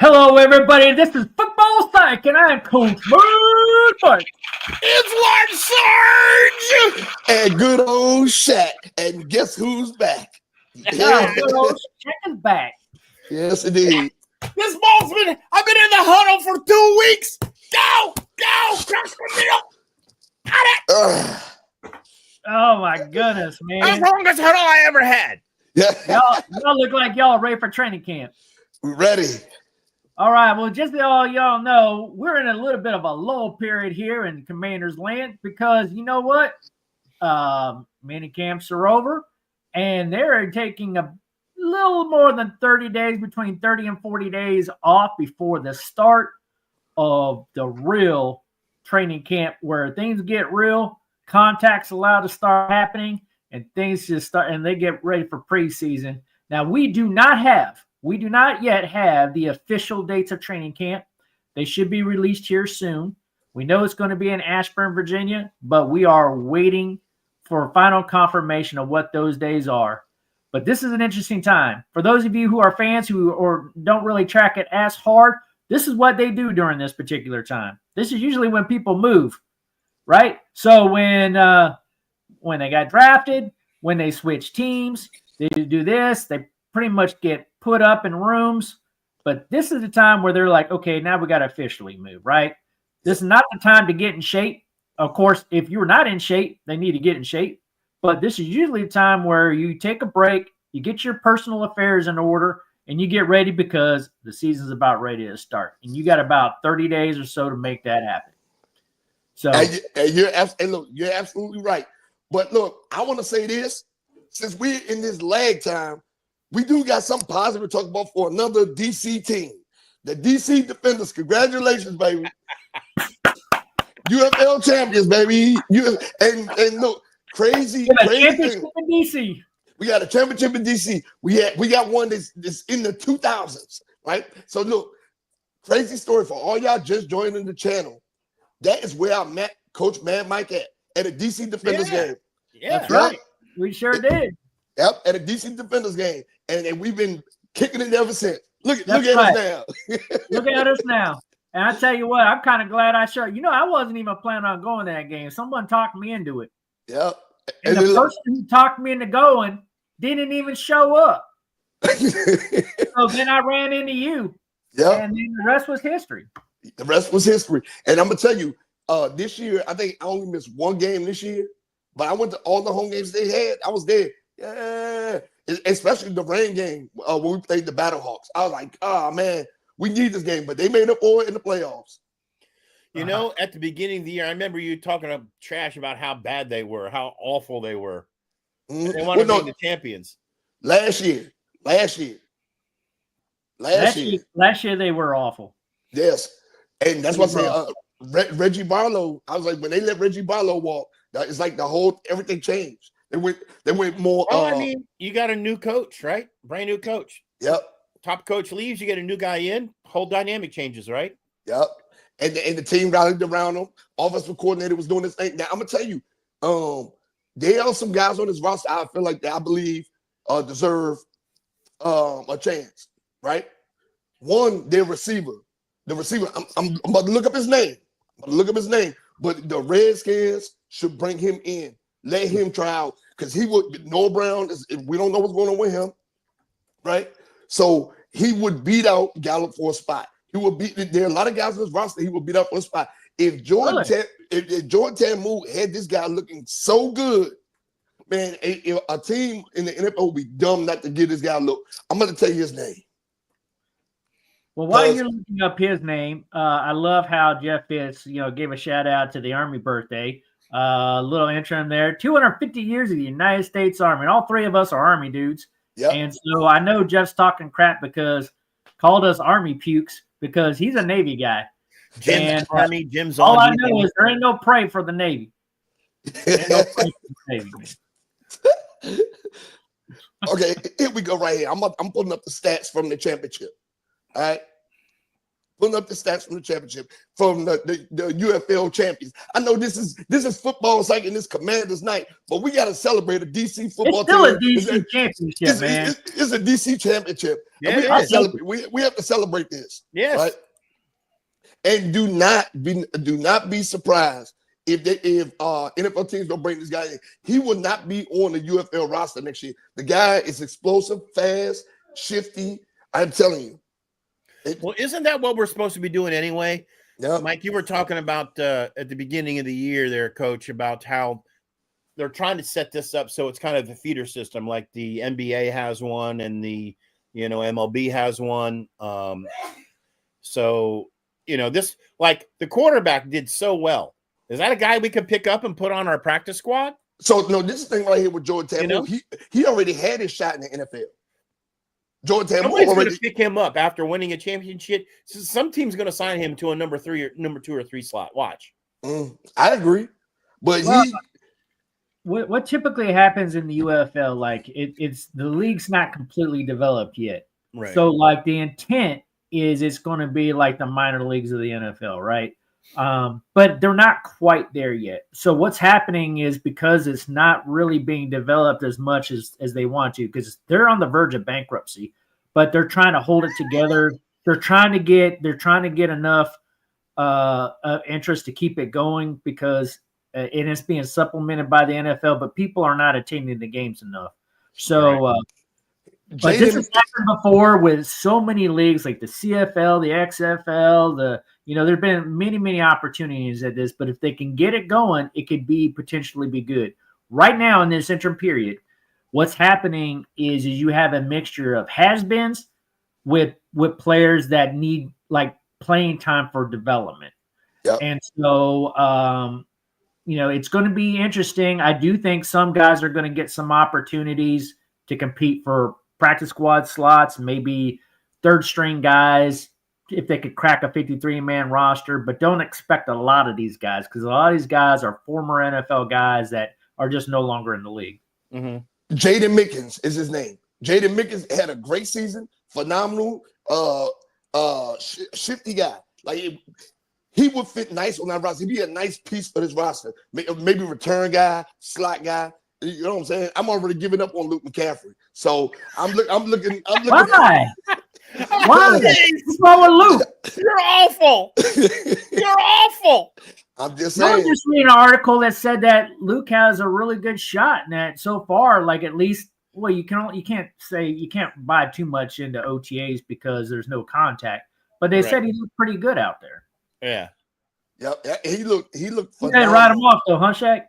Hello, everybody. This is Football Psych, and I'm Coach Mike. It's Large Sarge and good old Shaq. And guess who's back? Yeah, good old Shaq is back. Yes, indeed. This ball's I've been in the huddle for 2 weeks. Go, crush the middle. Got it. Oh my goodness, man! That's the longest huddle I ever had. Yeah, y'all look like y'all ready for training camp. we're ready. All right, well, just so y'all know, we're in a little bit of a lull period here in Commander's Land because you know what? Mini camps are over, and they're taking a little more than 30 days, between 30 and 40 days off before the start of the real training camp where things get real, contacts allowed to start happening, and things just start, and they get ready for preseason. Now, we do not yet have the official dates of training camp. They should be released here soon. We know it's going to be in Ashburn, Virginia, but we are waiting for final confirmation of what those days are. But this is an interesting time. For those of you who are fans or don't really track it as hard, this is what they do during this particular time. This is usually when people move, right? So when they got drafted, when they switch teams, they do this. They pretty much get put up in rooms. But this is the time where they're like, okay, now we got to officially move, right? This is not the time to get in shape. Of course, if you're not in shape, they need to get in shape. But this is usually the time where you take a break, you get your personal affairs in order, and you get ready because the season's about ready to start. And you got about 30 days or so to make that happen. So you're absolutely right. But look, I want to say this. Since we're in this lag time, we do got something positive to talk about for another DC team. The DC Defenders. Congratulations, baby. UFL champions, baby. And look, crazy championship thing. in DC. We got a championship in DC. We got one that's in the 2000s, right? So look, crazy story for all y'all just joining the channel. That is where I met Coach Mad Mike at a DC Defenders game. Yeah, That's right. We sure did. Yep, at a DC Defenders game, and we've been kicking it ever since. Look at That's us now. Look at us now. And I tell you what, I'm kind of glad I showed. You know, I wasn't even planning on going to that game. Someone talked me into it. Yep. And the person who talked me into going didn't even show up. So then I ran into you. Yep. And then the rest was history. The rest was history. And I'm gonna tell you, this year, I think I only missed one game this year, but I went to all the home games they had. I was there. Yeah. Especially the rain game when we played the Battlehawks. I was like, oh man, we need this game, but they made up for it in the playoffs. You know, at the beginning of the year, I remember you talking trash about how bad they were, how awful they were. Mm-hmm. They wanted to be the champions. Last year They were awful. Yes. And that's what I said. Reggie Barlow, I was like, when they let Reggie Barlow walk, it's like everything changed. They went more. Well, I mean, you got a new coach, right? Brand new coach. Yep. Top coach leaves, you get a new guy in. Whole dynamic changes, right? Yep. And the team rallied around him. Offensive coordinator was doing this thing. Now I'm gonna tell you, there are some guys on this roster I feel like I believe deserve a chance, right? One, their receiver. The receiver, I'm about to look up his name. But the Redskins should bring him in. Let him try out. Because he would, Noah Brown, we don't know what's going on with him, right? So he would beat out Gallup for a spot. There are a lot of guys on this roster he would beat out for a spot. If Jordan Ta'amu had this guy looking so good, man, a team in the NFL would be dumb not to give this guy a look. I'm going to tell you his name. Well, while you're looking up his name, I love how Jeff Fitz, gave a shout out to the Army birthday. Little intro there. 250 years of the United States Army. And all three of us are Army dudes. Yep. And so I know Jeff's talking crap because called us Army pukes because he's a Navy guy. Jim's Army. Jim's all I know is there ain't no pray for the Navy. Okay, here we go right here. I'm pulling up the stats from the championship. All right. pulling up the stats from the championship, from the UFL champions. I know this is football cycle and this Commanders night, but we got to celebrate a DC football It's still team. a DC championship, man. It's a DC championship. Yeah, And we it have to is. celebrate. We have to celebrate this. Yes. Right? And do not be surprised if NFL teams don't bring this guy in. He will not be on the UFL roster next year. The guy is explosive, fast, shifty. I'm telling you. Well, isn't that what we're supposed to be doing anyway? Yeah. Mike, you were talking about at the beginning of the year there, Coach, about how they're trying to set this up so it's kind of a feeder system, like the NBA has one and the MLB has one. So this, like, the quarterback did so well. Is that a guy we could pick up and put on our practice squad? So no, this thing right here with Jordan Tamu, he already had his shot in the NFL. Jordan Tamu Somebody's going already to pick him up after winning a championship. So some team's going to sign him to a number 2 or 3 slot. Watch. I agree, but What typically happens in the UFL, like it's the league's not completely developed yet. Right. So like the intent is it's going to be like the minor leagues of the NFL, right? But they're not quite there yet. So what's happening is because it's not really being developed as much as they want to, because they're on the verge of bankruptcy, but they're trying to hold it together. They're trying to get enough interest to keep it going because it is being supplemented by the NFL, but people are not attending the games enough. So, but this has happened before with so many leagues like the CFL, the XFL, there've been many opportunities at this, but if they can get it going, it could potentially be good. Right now in this interim period, what's happening is you have a mixture of has-beens with players that need like playing time for development. Yep. And so, it's going to be interesting. I do think some guys are going to get some opportunities to compete for practice squad slots, maybe third string guys, if they could crack a 53-man roster, but don't expect a lot of these guys because a lot of these guys are former NFL guys that are just no longer in the league. Mm-hmm. Jaden Mickens is his name. Jaden Mickens had a great season, phenomenal, shifty guy. Like he would fit nice on that roster. He'd be a nice piece of this roster. Maybe return guy, slot guy. You know what I'm saying? I'm already giving up on Luke McCaffrey. So I'm looking. Why? Why? What's wrong with Luke? You're awful. You're awful. I'm just I was saying. just reading an article that said that Luke has a really good shot in that so far. Like at least, well, you can't buy too much into OTAs because there's no contact. But they said he looked pretty good out there. Yeah. Yep. He looked. You Phenomenal. gotta ride him off though, huh, Shaq?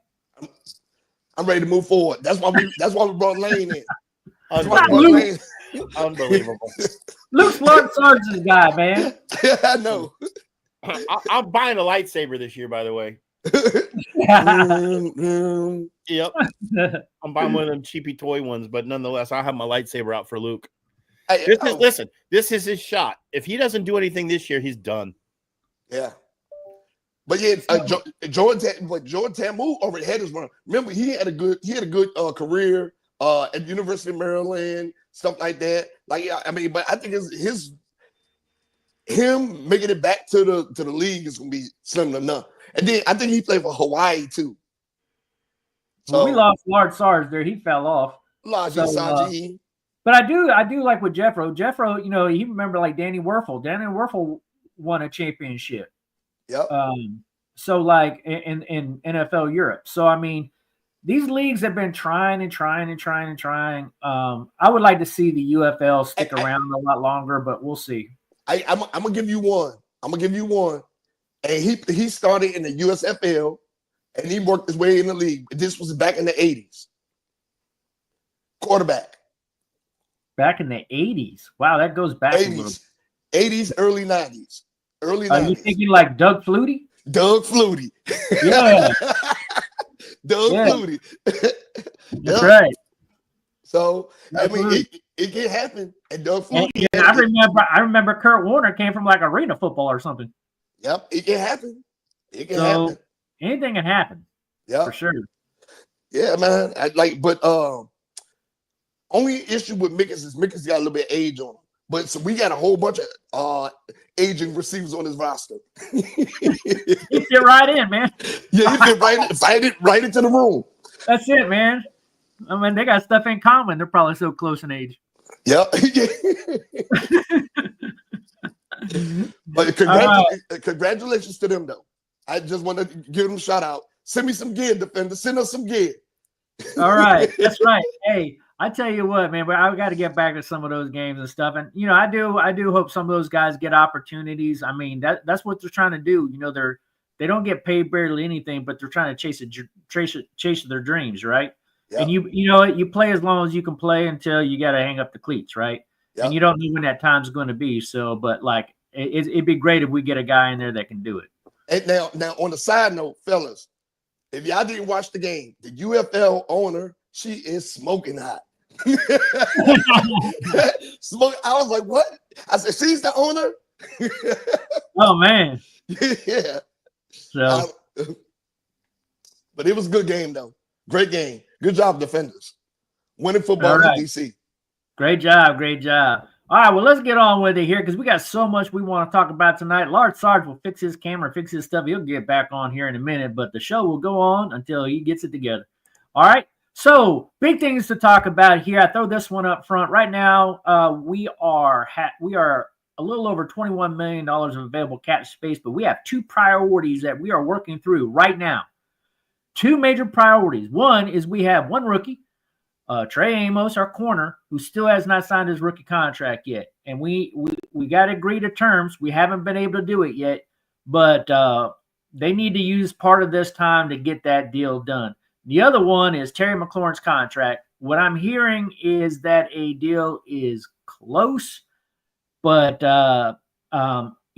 I'm ready to move forward. That's why we brought Lane in. Unbelievable. Luke's Lord Sarge's guy, man. Yeah, I know. I'm buying a lightsaber this year, by the way. Yep. I'm buying one of them cheapy toy ones, but nonetheless, I'll have my lightsaber out for Luke. Listen, this is his shot. If he doesn't do anything this year, he's done. Yeah. But yeah, Jordan Tamu already had his run. Remember, he had a good career at the University of Maryland, stuff like that. Like, I mean, but I think him making it back to the league is gonna be slim enough. And then I think he played for Hawaii too. So we lost Lord Sarge there. He fell off. Saji. But I do like with Jeffro. Jeffro, he remember like Danny Werfel. Danny Werfel won a championship. Yep. So like in NFL Europe. So I mean, these leagues have been trying. I would like to see the UFL stick around a lot longer, but we'll see. I'm gonna give you one. And he started in the USFL and he worked his way in the league. This was back in the 80s. Quarterback. Back in the 80s. Wow, that goes back 80s. a little. 80s, early 90s. Are you thinking like Doug Flutie? Doug Flutie. Yeah. Flutie. That's right. So, I mean, it can happen. And Doug Flutie. And I remember Kurt Warner came from like arena football or something. Yep, it can happen. It can happen. Anything can happen. Yeah. For sure. Yeah, man. Only issue with Mickens is Mickens got a little bit of age on him. But so we got a whole bunch of aging receivers on his roster. You fit right in, man. Yeah, he fit right into the room. That's it, man. I mean, they got stuff in common. They're probably so close in age. Yeah. But congratulations to them, though. I just want to give them a shout out. Send me some gear, defender. Send us some gear. All right. That's right. Hey, I tell you what, man, but I got to get back to some of those games and stuff. And, you know, I do hope some of those guys get opportunities. I mean, that's what they're trying to do. You know, they don't get paid barely anything, but they're trying to chase their dreams, right? Yep. And you know, you play as long as you can play until you got to hang up the cleats, right? Yep. And you don't know when that time's going to be. So, but like, it'd be great if we get a guy in there that can do it. And now on the side note, fellas, if y'all didn't watch the game, the UFL owner, she is smoking hot. I was like, what? I said, she's the owner? Oh, man. Yeah. So, but it was a good game, though. Great game. Good job, defenders. Winning football in DC. Great job. Great job. All right, well, let's get on with it here because we got so much we want to talk about tonight. Lars Sarge will fix his camera, fix his stuff. He'll get back on here in a minute, but the show will go on until he gets it together. All right, so big things to talk about here. I throw this one up front. Right now, we are a little over $21 million of available cap space, but we have two priorities that we are working through right now. Two major priorities. One is we have one rookie, Trey Amos, our corner, who still has not signed his rookie contract yet. And we got to agree to terms. We haven't been able to do it yet, but they need to use part of this time to get that deal done. The other one is Terry McLaurin's contract. What I'm hearing is that a deal is close, but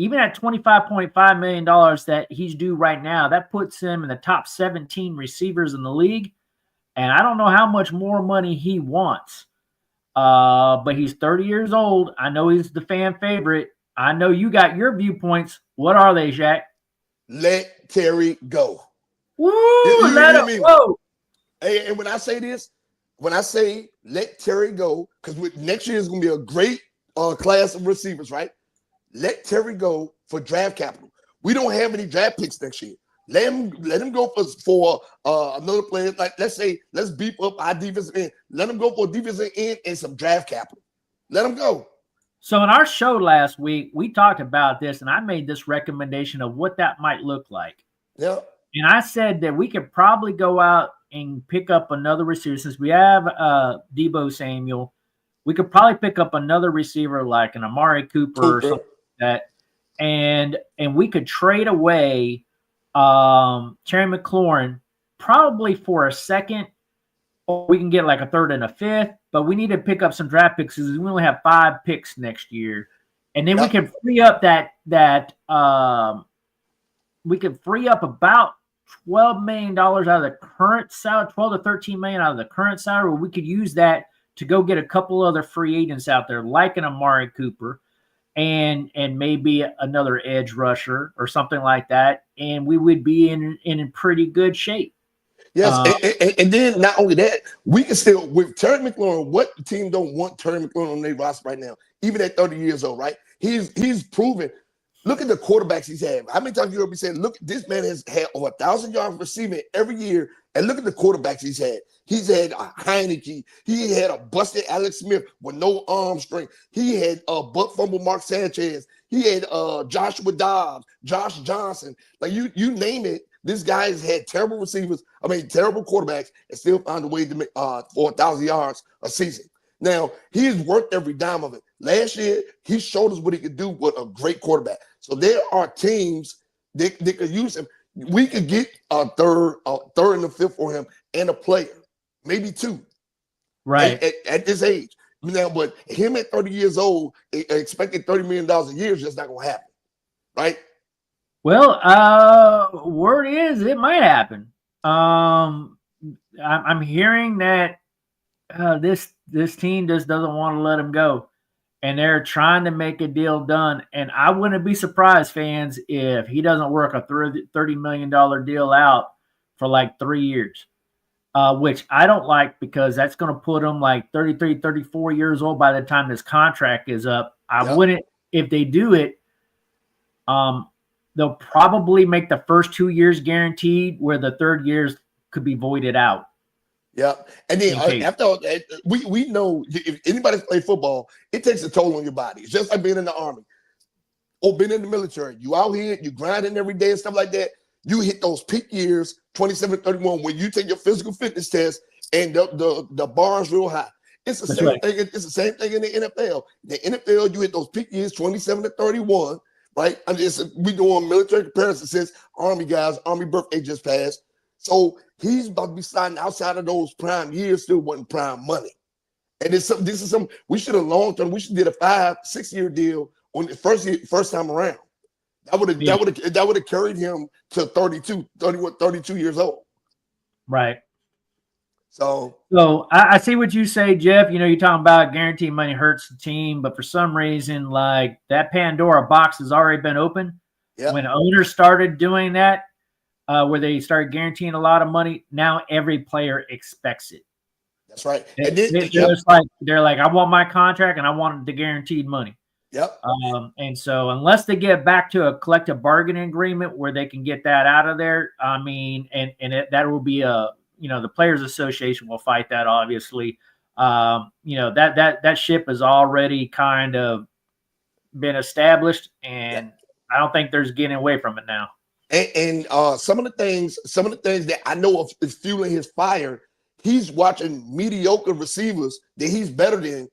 even at $25.5 million that he's due right now, that puts him in the top 17 receivers in the league. And I don't know how much more money he wants. But he's 30 years old. I know he's the fan favorite. I know you got your viewpoints. What are they, Shaq? Let Terry go. Woo! Let him go. Hey, and when I say this, when I say let Terry go, because next year is going to be a great class of receivers, right? Let Terry go for draft capital. We don't have any draft picks next year. Let him go for another player. Like, let's beef up our defensive end. Let him go for a defensive end and some draft capital. Let him go. So in our show last week, we talked about this, and I made this recommendation of what that might look like. Yeah. And I said that we could probably go out and pick up another receiver. Since we have Deebo Samuel, we could probably pick up another receiver like an Amari Cooper or something like that. And we could trade away Terry McLaurin probably for a second, or we can get like a third and a fifth, but we need to pick up some draft picks because we only have 5 picks next year. And then we can free up we can free up about $12 million out of the current salary, 12 to 13 million out of the current salary. We could use that to go get a couple other free agents out there, like an Amari Cooper and maybe another edge rusher or something like that. And we would be in pretty good shape. Yes, and then not only that, we can still, with Terry McLaurin, what team don't want Terry McLaurin on their roster right now, even at 30 years old, right? He's proven. Look at the quarterbacks he's had. How many times you heard me saying, look, this man has had over 1,000 yards receiving every year, and look at the quarterbacks he's had. He's had a Heineke. He had a busted Alex Smith with no arm strength. He had a butt fumble Mark Sanchez. He had Joshua Dobbs, Josh Johnson. Like you name it. This guy has had terrible receivers. Terrible quarterbacks, and still found a way to make for 1,000 yards a season. Now, he's worked every dime of it. Last year, he showed us what he could do with a great quarterback. So there are teams that could use him. We could get a third and a fifth for him and a player, maybe 2. Right. At this age. Now, but him at 30 years old, expecting $30 million a year is just not going to happen. Right? Well, word is it might happen. I'm hearing that this team just doesn't want to let him go, and they're trying to make a deal done. And I wouldn't be surprised, fans, if he doesn't work a $30 million deal out for like 3 years, which I don't like because that's going to put him like 33, 34 years old by the time this contract is up. I Yep. wouldn't, if they do it, they'll probably make the first 2 years guaranteed, where the third years could be voided out. Yeah, and then In case. after all that, we know if anybody's played football, it takes a toll on your body. It's just like being in the army or being in the military. You out here, you grinding every day and stuff like that. You hit those peak years, 27, 31, when you take your physical fitness test and the bar is real high. It's the That's same right. thing. It's the same thing in the NFL. The NFL, you hit those peak years, 27 to 31, right? We doing military comparison since Army guys, Army birthday just passed. So he's about to be signing outside of those prime years, still wasn't prime money. And this is some we should have long term. We should did a 5-6 year deal on the first time around. That would have carried him to 32 years old. Right. So I see what you say, Jeff. You know, you're talking about guaranteed money hurts the team, but for some reason, like that Pandora box has already been open. yeah, When owners started doing that, where they started guaranteeing a lot of money, now every player expects it. that's right. And then They're like, I want my contract and I want the guaranteed money. yep. And so unless they get back to a collective bargaining agreement where they can get that out of there, I mean, that will be the Players Association will fight that, obviously. That ship has already kind of been established, and I don't think there's getting away from it now. And some of the things that I know of is fueling his fire. He's watching mediocre receivers that he's better than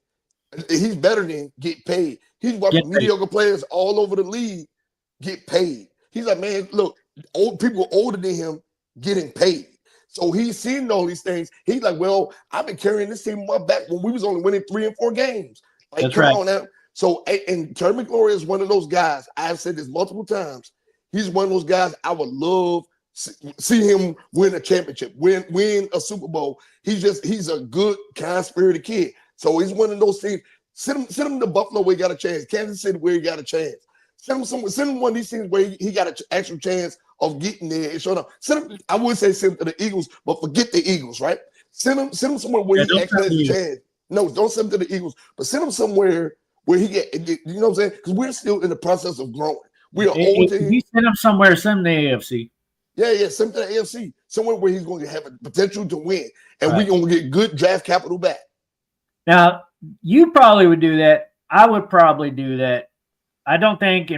get paid. He's watching mediocre players all over the league get paid. He's like, man, look, old people older than him getting paid. So he's seeing all these things. He's like, well, I've been carrying this team on my back when we was only winning 3 and 4 games. Like, That's come right. on now. So, and Terry McLaurin is one of those guys. I've said this multiple times. He's one of those guys I would love see him win a championship, win a Super Bowl. He's a good, kind-spirited kid. So he's one of those things. Send him to Buffalo where he got a chance. Kansas City where he got a chance. Send him one of these things where he got an actual chance of getting there and showing up. I would say send him to the Eagles, but forget the Eagles, right? Send him somewhere where he actually has a chance. No, don't send him to the Eagles, but send him somewhere where he get, you know what I'm saying? Because we're still in the process of growing. We are old. If you send him somewhere, send him to the AFC. Yeah, send him to the AFC, somewhere where he's going to have a potential to win, and we're going to get good draft capital back. Now, you probably would do that. I would probably do that. I don't think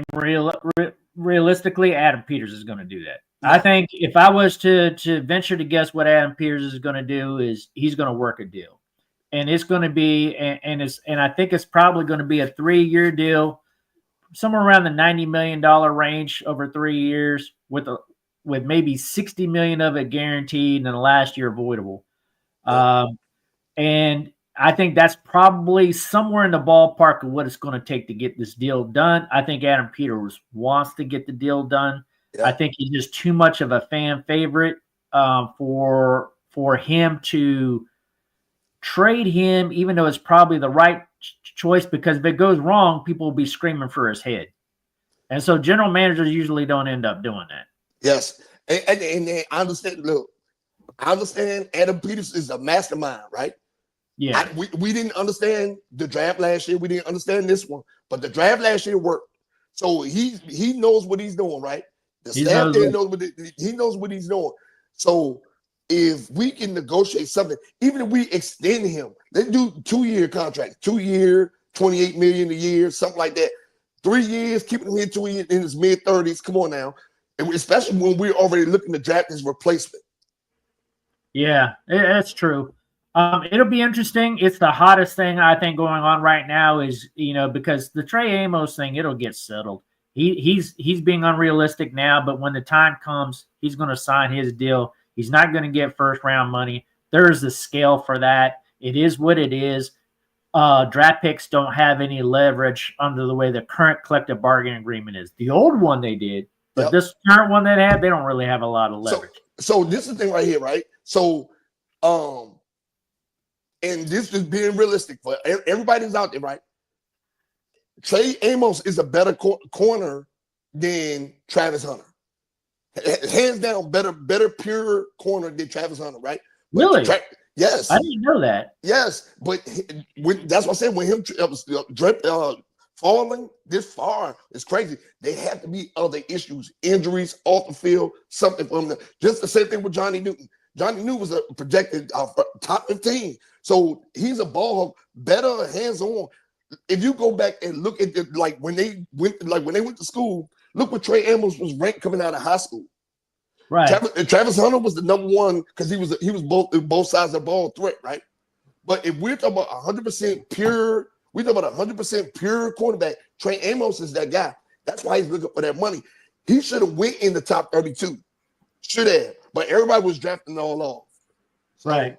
realistically Adam Peters is going to do that. Yeah. I think if I was to venture to guess what Adam Peters is going to do is he's going to work a deal. And it's going to be and I think it's probably going to be a 3-year deal, somewhere around the $90 million range over 3 years with maybe $60 million of it guaranteed and then the last year avoidable. And I think that's probably somewhere in the ballpark of what it's going to take to get this deal done. I think Adam Peters wants to get the deal done. Yeah. I think he's just too much of a fan favorite for him to trade him, even though it's probably the right choice, because if it goes wrong, people will be screaming for his head. And so general managers usually don't end up doing that. Yes. And I understand. Look, I understand Adam Peters is a mastermind, right? Yeah. We didn't understand the draft last year. We didn't understand this one. But the draft last year worked. So he knows what he's doing, right? The staff there knows what he's doing. So if we can negotiate something, even if we extend him, let's do 2-year contracts, 2-year, $28 million a year, something like that. 3 years, keeping him here 2 years in his mid-30s. Come on now. And especially when we're already looking to draft his replacement. Yeah, that's true. It'll be interesting. It's the hottest thing I think going on right now is, because the Trey Amos thing, it'll get settled. He's being unrealistic now, but when the time comes, he's going to sign his deal. He's not going to get first round money. There's a scale for that. It is what it is. Draft picks don't have any leverage under the way the current collective bargaining agreement is. The old one they did, but this current one they have, they don't really have a lot of leverage. So this is the thing right here, right? So, and this is being realistic for everybody's out there, right? Trey Amos is a better corner than Travis Hunter. Hands down, better pure corner than Travis Hunter, right? Really? Yes. I didn't know that. Yes, but that's what I said when him falling this far is crazy. They have to be other issues, injuries off the field, something for them. Just the same thing with Johnny Newton. Johnny Newton was a projected top 15. So he's a ball hawk, better hands-on. If you go back and look at when they went to school, look what Trey Amos was ranked coming out of high school. Right. Travis Hunter was the number one because he was both sides of the ball threat, right? But if we're talking about 100% pure, we're talking about 100% pure quarterback. Trey Amos is that guy. That's why he's looking for that money. He should have went in the top 32. Should have. But everybody was drafting all off. So, right.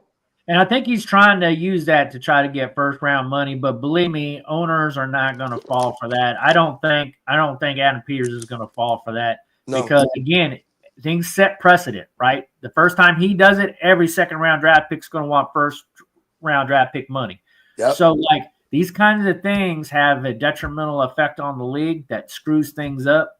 And I think he's trying to use that to try to get first round money. But believe me, owners are not going to fall for that. I don't think Adam Peters is going to fall for that. No. Because again, things set precedent, right? The first time he does it, every second round draft pick's going to want first round draft pick money. Yep. So like these kinds of things have a detrimental effect on the league that screws things up.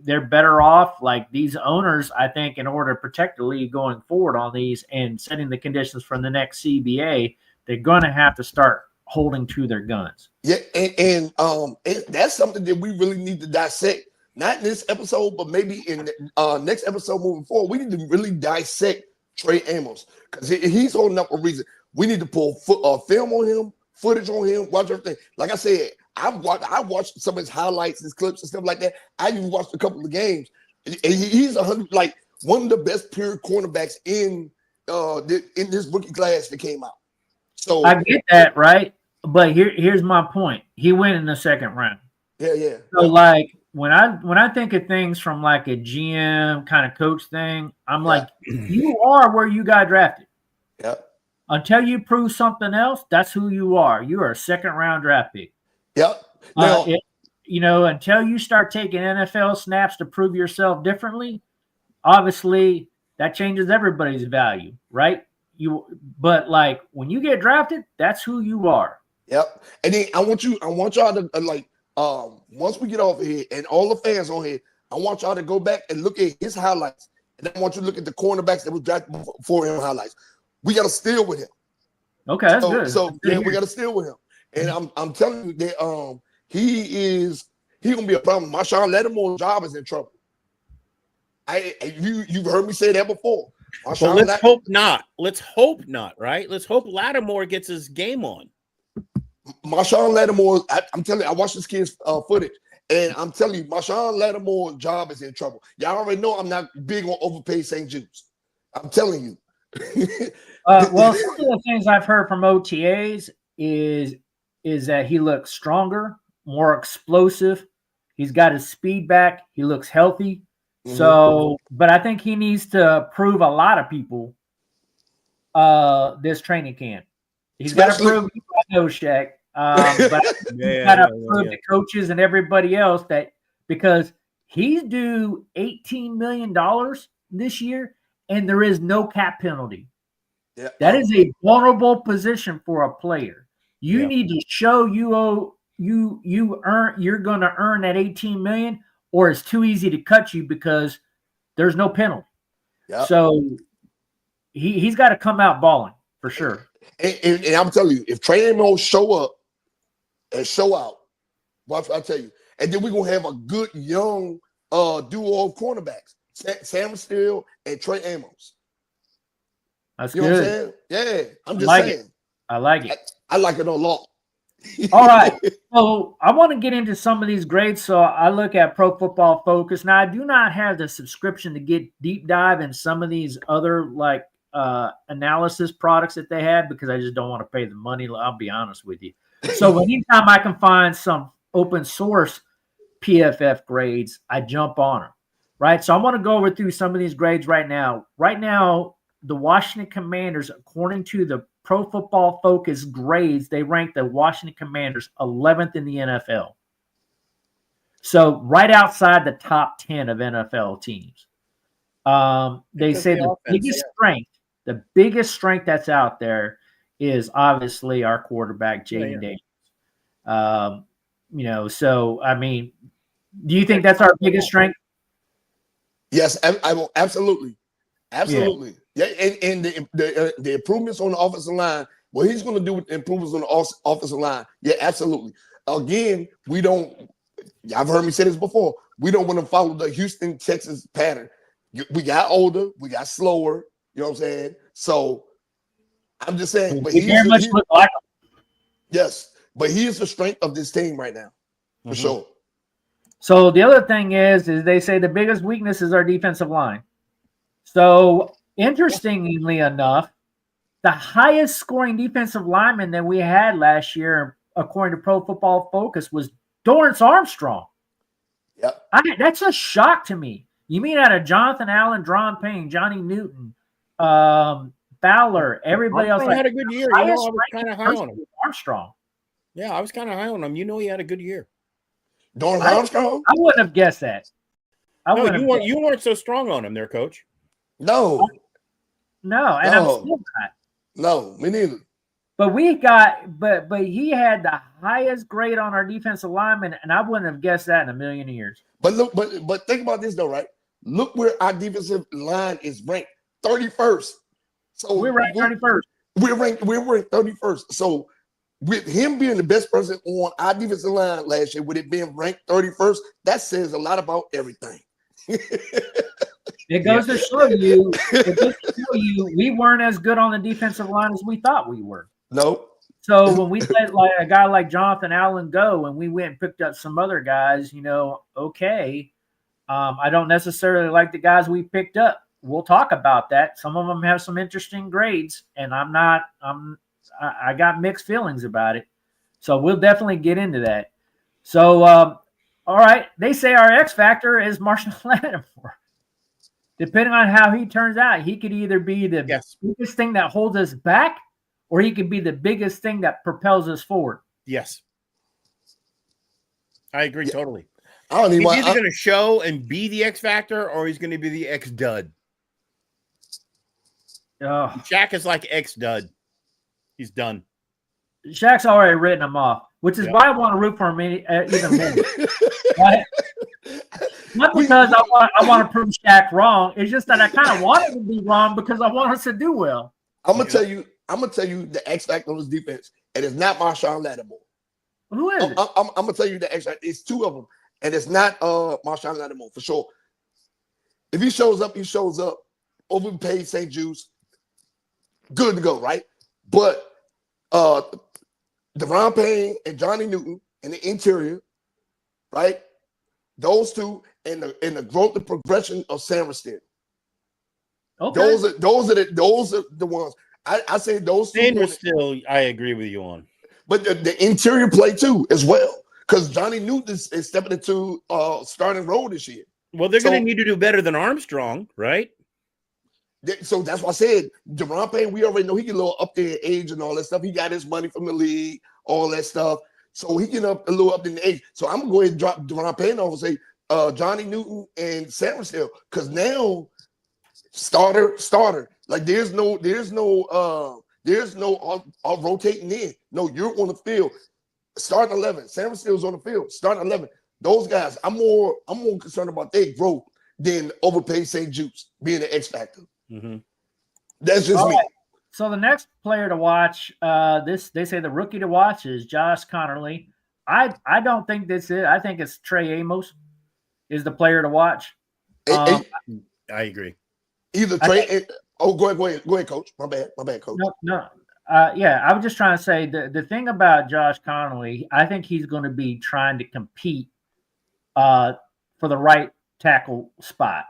They're better off, like these owners, I think, in order to protect the league going forward on these and setting the conditions for the next CBA, they're going to have to start holding to their guns. Yeah, and that's something that we really need to dissect. Not in this episode, but maybe in the next episode moving forward. We need to really dissect Trey Amos because he's holding up a reason. We need to pull film on him, footage on him, watch everything. Like I said, I watched some of his highlights, his clips, and stuff like that. I even watched a couple of games. And he's one of the best pure cornerbacks in this rookie class that came out. So I get that, right? But here's my point. He went in the second round. Yeah. So like when I think of things from like a GM kind of coach thing, I'm like, you are where you got drafted. Yeah. Until you prove something else, that's who you are. You are a second round draft pick. Yep. Now, until you start taking NFL snaps to prove yourself differently, obviously that changes everybody's value, right? But like when you get drafted, that's who you are. Yep. And then I want y'all to once we get off of here and all the fans on here, I want y'all to go back and look at his highlights. And then I want you to look at the cornerbacks that was drafted for him highlights. We got to steal with him. Okay, that's good. So yeah, we got to steal with him. And I'm telling you that he's gonna be a problem. Marshawn Lattimore's job is in trouble. You've heard me say that before. Well, let's hope not. Let's hope not, right? Let's hope Lattimore gets his game on. Marshawn Lattimore, I'm telling you, I watched this kid's footage, and I'm telling you, Marshawn Lattimore's job is in trouble. Y'all already know I'm not big on overpaid St. Jude's. I'm telling you. Well, some of the things I've heard from OTAs is that he looks stronger, more explosive. He's got his speed back. He looks healthy. Mm-hmm. So, but I think he needs to prove a lot of people this training camp. He's got to prove I know Shaq, but he's got to prove the coaches and everybody else that because he's due $18 million this year, and there is no cap penalty. Yeah. That is a vulnerable position for a player. You need to show you're going to earn that $18 million, or it's too easy to cut you because there's no penalty. Yep. So he's got to come out balling for sure. And I'm telling you, if Trey Amos show up and show out, watch what I tell you, and then we're gonna have a good young duo of cornerbacks, Sam Steele and Trey Amos. That's you good. Know what I'm saying? Yeah, I'm just saying. I like it. I like it a lot. All right. So I want to get into some of these grades. So I look at Pro Football Focus. Now, I do not have the subscription to get deep dive in some of these other like analysis products that they have because I just don't want to pay the money. I'll be honest with you. So anytime I can find some open source PFF grades, I jump on them. Right. So I want to go over through some of these grades right now. Right now, the Washington Commanders, according to the Pro Football Focus grades, they rank the Washington Commanders 11th in the NFL. So right outside the top 10 of NFL teams. They say the biggest strength that's out there is obviously our quarterback, Jayden Daniels. So, I mean, do you think that's our biggest strength? Yes, I will. Absolutely. Absolutely. Yeah, and the improvements on the offensive line, what he's going to do with the improvements on the offensive line, yeah, absolutely. again, we don't. Y'all have heard me say this before. We don't want to follow the Houston, Texas pattern. We got older, we got slower. You know what I'm saying? So I'm just saying, but We very much look like them. yes, but he is the strength of this team right now, for sure. So the other thing is they say the biggest weakness is our defensive line. So interestingly enough, the highest scoring defensive lineman that we had last year, according to Pro Football Focus, was Dorrance Armstrong. Yep. That's a shock to me. You mean out of Jonathan Allen, Dron Payne, Johnny Newton, Fowler, everybody else had a good year. You know, I was kind of high on him. Armstrong. Yeah, I was kind of high on him. You know, he had a good year. Dorrance Armstrong? I wouldn't have guessed that. You weren't so strong on him there, Coach. No. No, and I'm still not. No, me neither. But but he had the highest grade on our defensive lineman, and I wouldn't have guessed that in a million years. But look, but think about this though, right? Look where our defensive line is ranked 31st. So we're ranked 31st. We're ranked 31st. So with him being the best person on our defensive line last year, with it being ranked 31st, that says a lot about everything. It goes to show you, we weren't as good on the defensive line as we thought we were. No. So when we let like a guy like Jonathan Allen go, and we went and picked up some other guys, okay. I don't necessarily like the guys we picked up. We'll talk about that. Some of them have some interesting grades, and I got mixed feelings about it. So we'll definitely get into that. So, all right. They say our X factor is Marshall Lattimore. Depending on how he turns out, he could either be the biggest thing that holds us back, or he could be the biggest thing that propels us forward. Yes. I agree totally. He's either going to show and be the X factor, or he's going to be the X dud. Shaq is like X dud. He's done. Shaq's already written him off, which is why I want to root for him even more. Right? Not because I want to prove Shaq wrong. It's just that I kind of want him to be wrong because I want us to do well. I'm gonna tell you the X factor on his defense, and it's not Marshawn Lattimore. Who is it? I'm gonna tell you the X factor. It's two of them, and it's not Marshawn Lattimore for sure. If he shows up, he shows up. Overpaid St. Jude's, good to go, right? But Dron Payne and Johnny Newton in the interior, right? Those two and the growth and progression of Sam Rastil. Okay. Those are the ones. I say those two. Sam Rastil, I agree with you on. But the interior play too as well, because Johnny Newton is stepping into starting role this year. Well, they're going to need to do better than Armstrong, right? So that's why I said Dron Payne, we already know he get a little up there in age and all that stuff. He got his money from the league, all that stuff. So he get up a little up in the age. So I'm going to go ahead and drop Dron Payne off and say Johnny Newton and Sam Rastil, because now starter. Like there's no rotating in. No, you're on the field. Starting 11. Sam Rastil's on the field. Starting 11. Those guys, I'm more concerned about their growth than overpaid St. Jude's being an X factor. Mm-hmm. That's just me. Right. So the next player to watch, they say the rookie to watch is Josh Connerly. I don't think this is. I think it's Trey Amos is the player to watch. I agree. Either Trey. Go ahead, Coach. My bad, Coach. No. Yeah, I was just trying to say the thing about Josh Connerly, I think he's going to be trying to compete for the right tackle spot,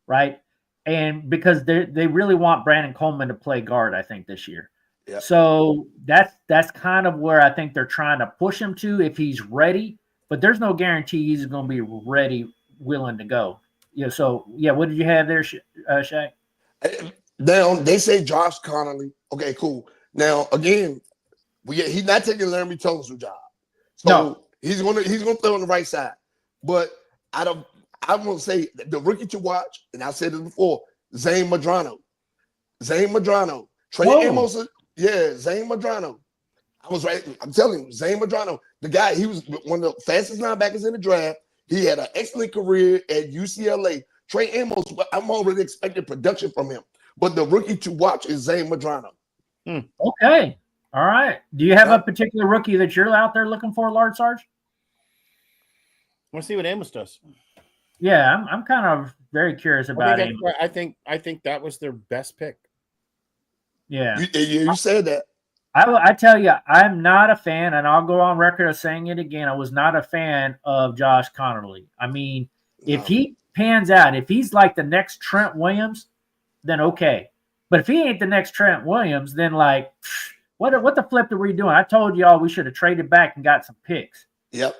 right? And because they really want Brandon Coleman to play guard, I think, this year. Yeah. So that's kind of where I think they're trying to push him to if he's ready. But there's no guarantee he's going to be ready, willing to go. Yeah. So yeah, what did you have there, Shaq? Now they say Josh Connerly. Okay, cool. Now again, he's not taking Laramie Tunsil's job, so no. he's gonna play on the right side. But I'm gonna say the rookie to watch, and I said it before, Zane Medrano, Trey Amos. Zane Medrano. I was right. I'm telling you, Zane Medrano, the guy, he was one of the fastest linebackers in the draft. He had an excellent career at UCLA. Trey Amos, I'm already expecting production from him. But the rookie to watch is Zane Medrano. Okay. All All right. Do you have a particular rookie that you're out there looking for, Large Sarge? We'll see what Amos does. Yeah, I'm kind of very curious about him. I think that was their best pick. Yeah. You said that. I tell you, I'm not a fan, and I'll go on record of saying it again. I was not a fan of Josh Conerly. I mean, if he pans out, if he's like the next Trent Williams, then okay. But if he ain't the next Trent Williams, then like, what the flip are we doing? I told y'all we should have traded back and got some picks. Yep.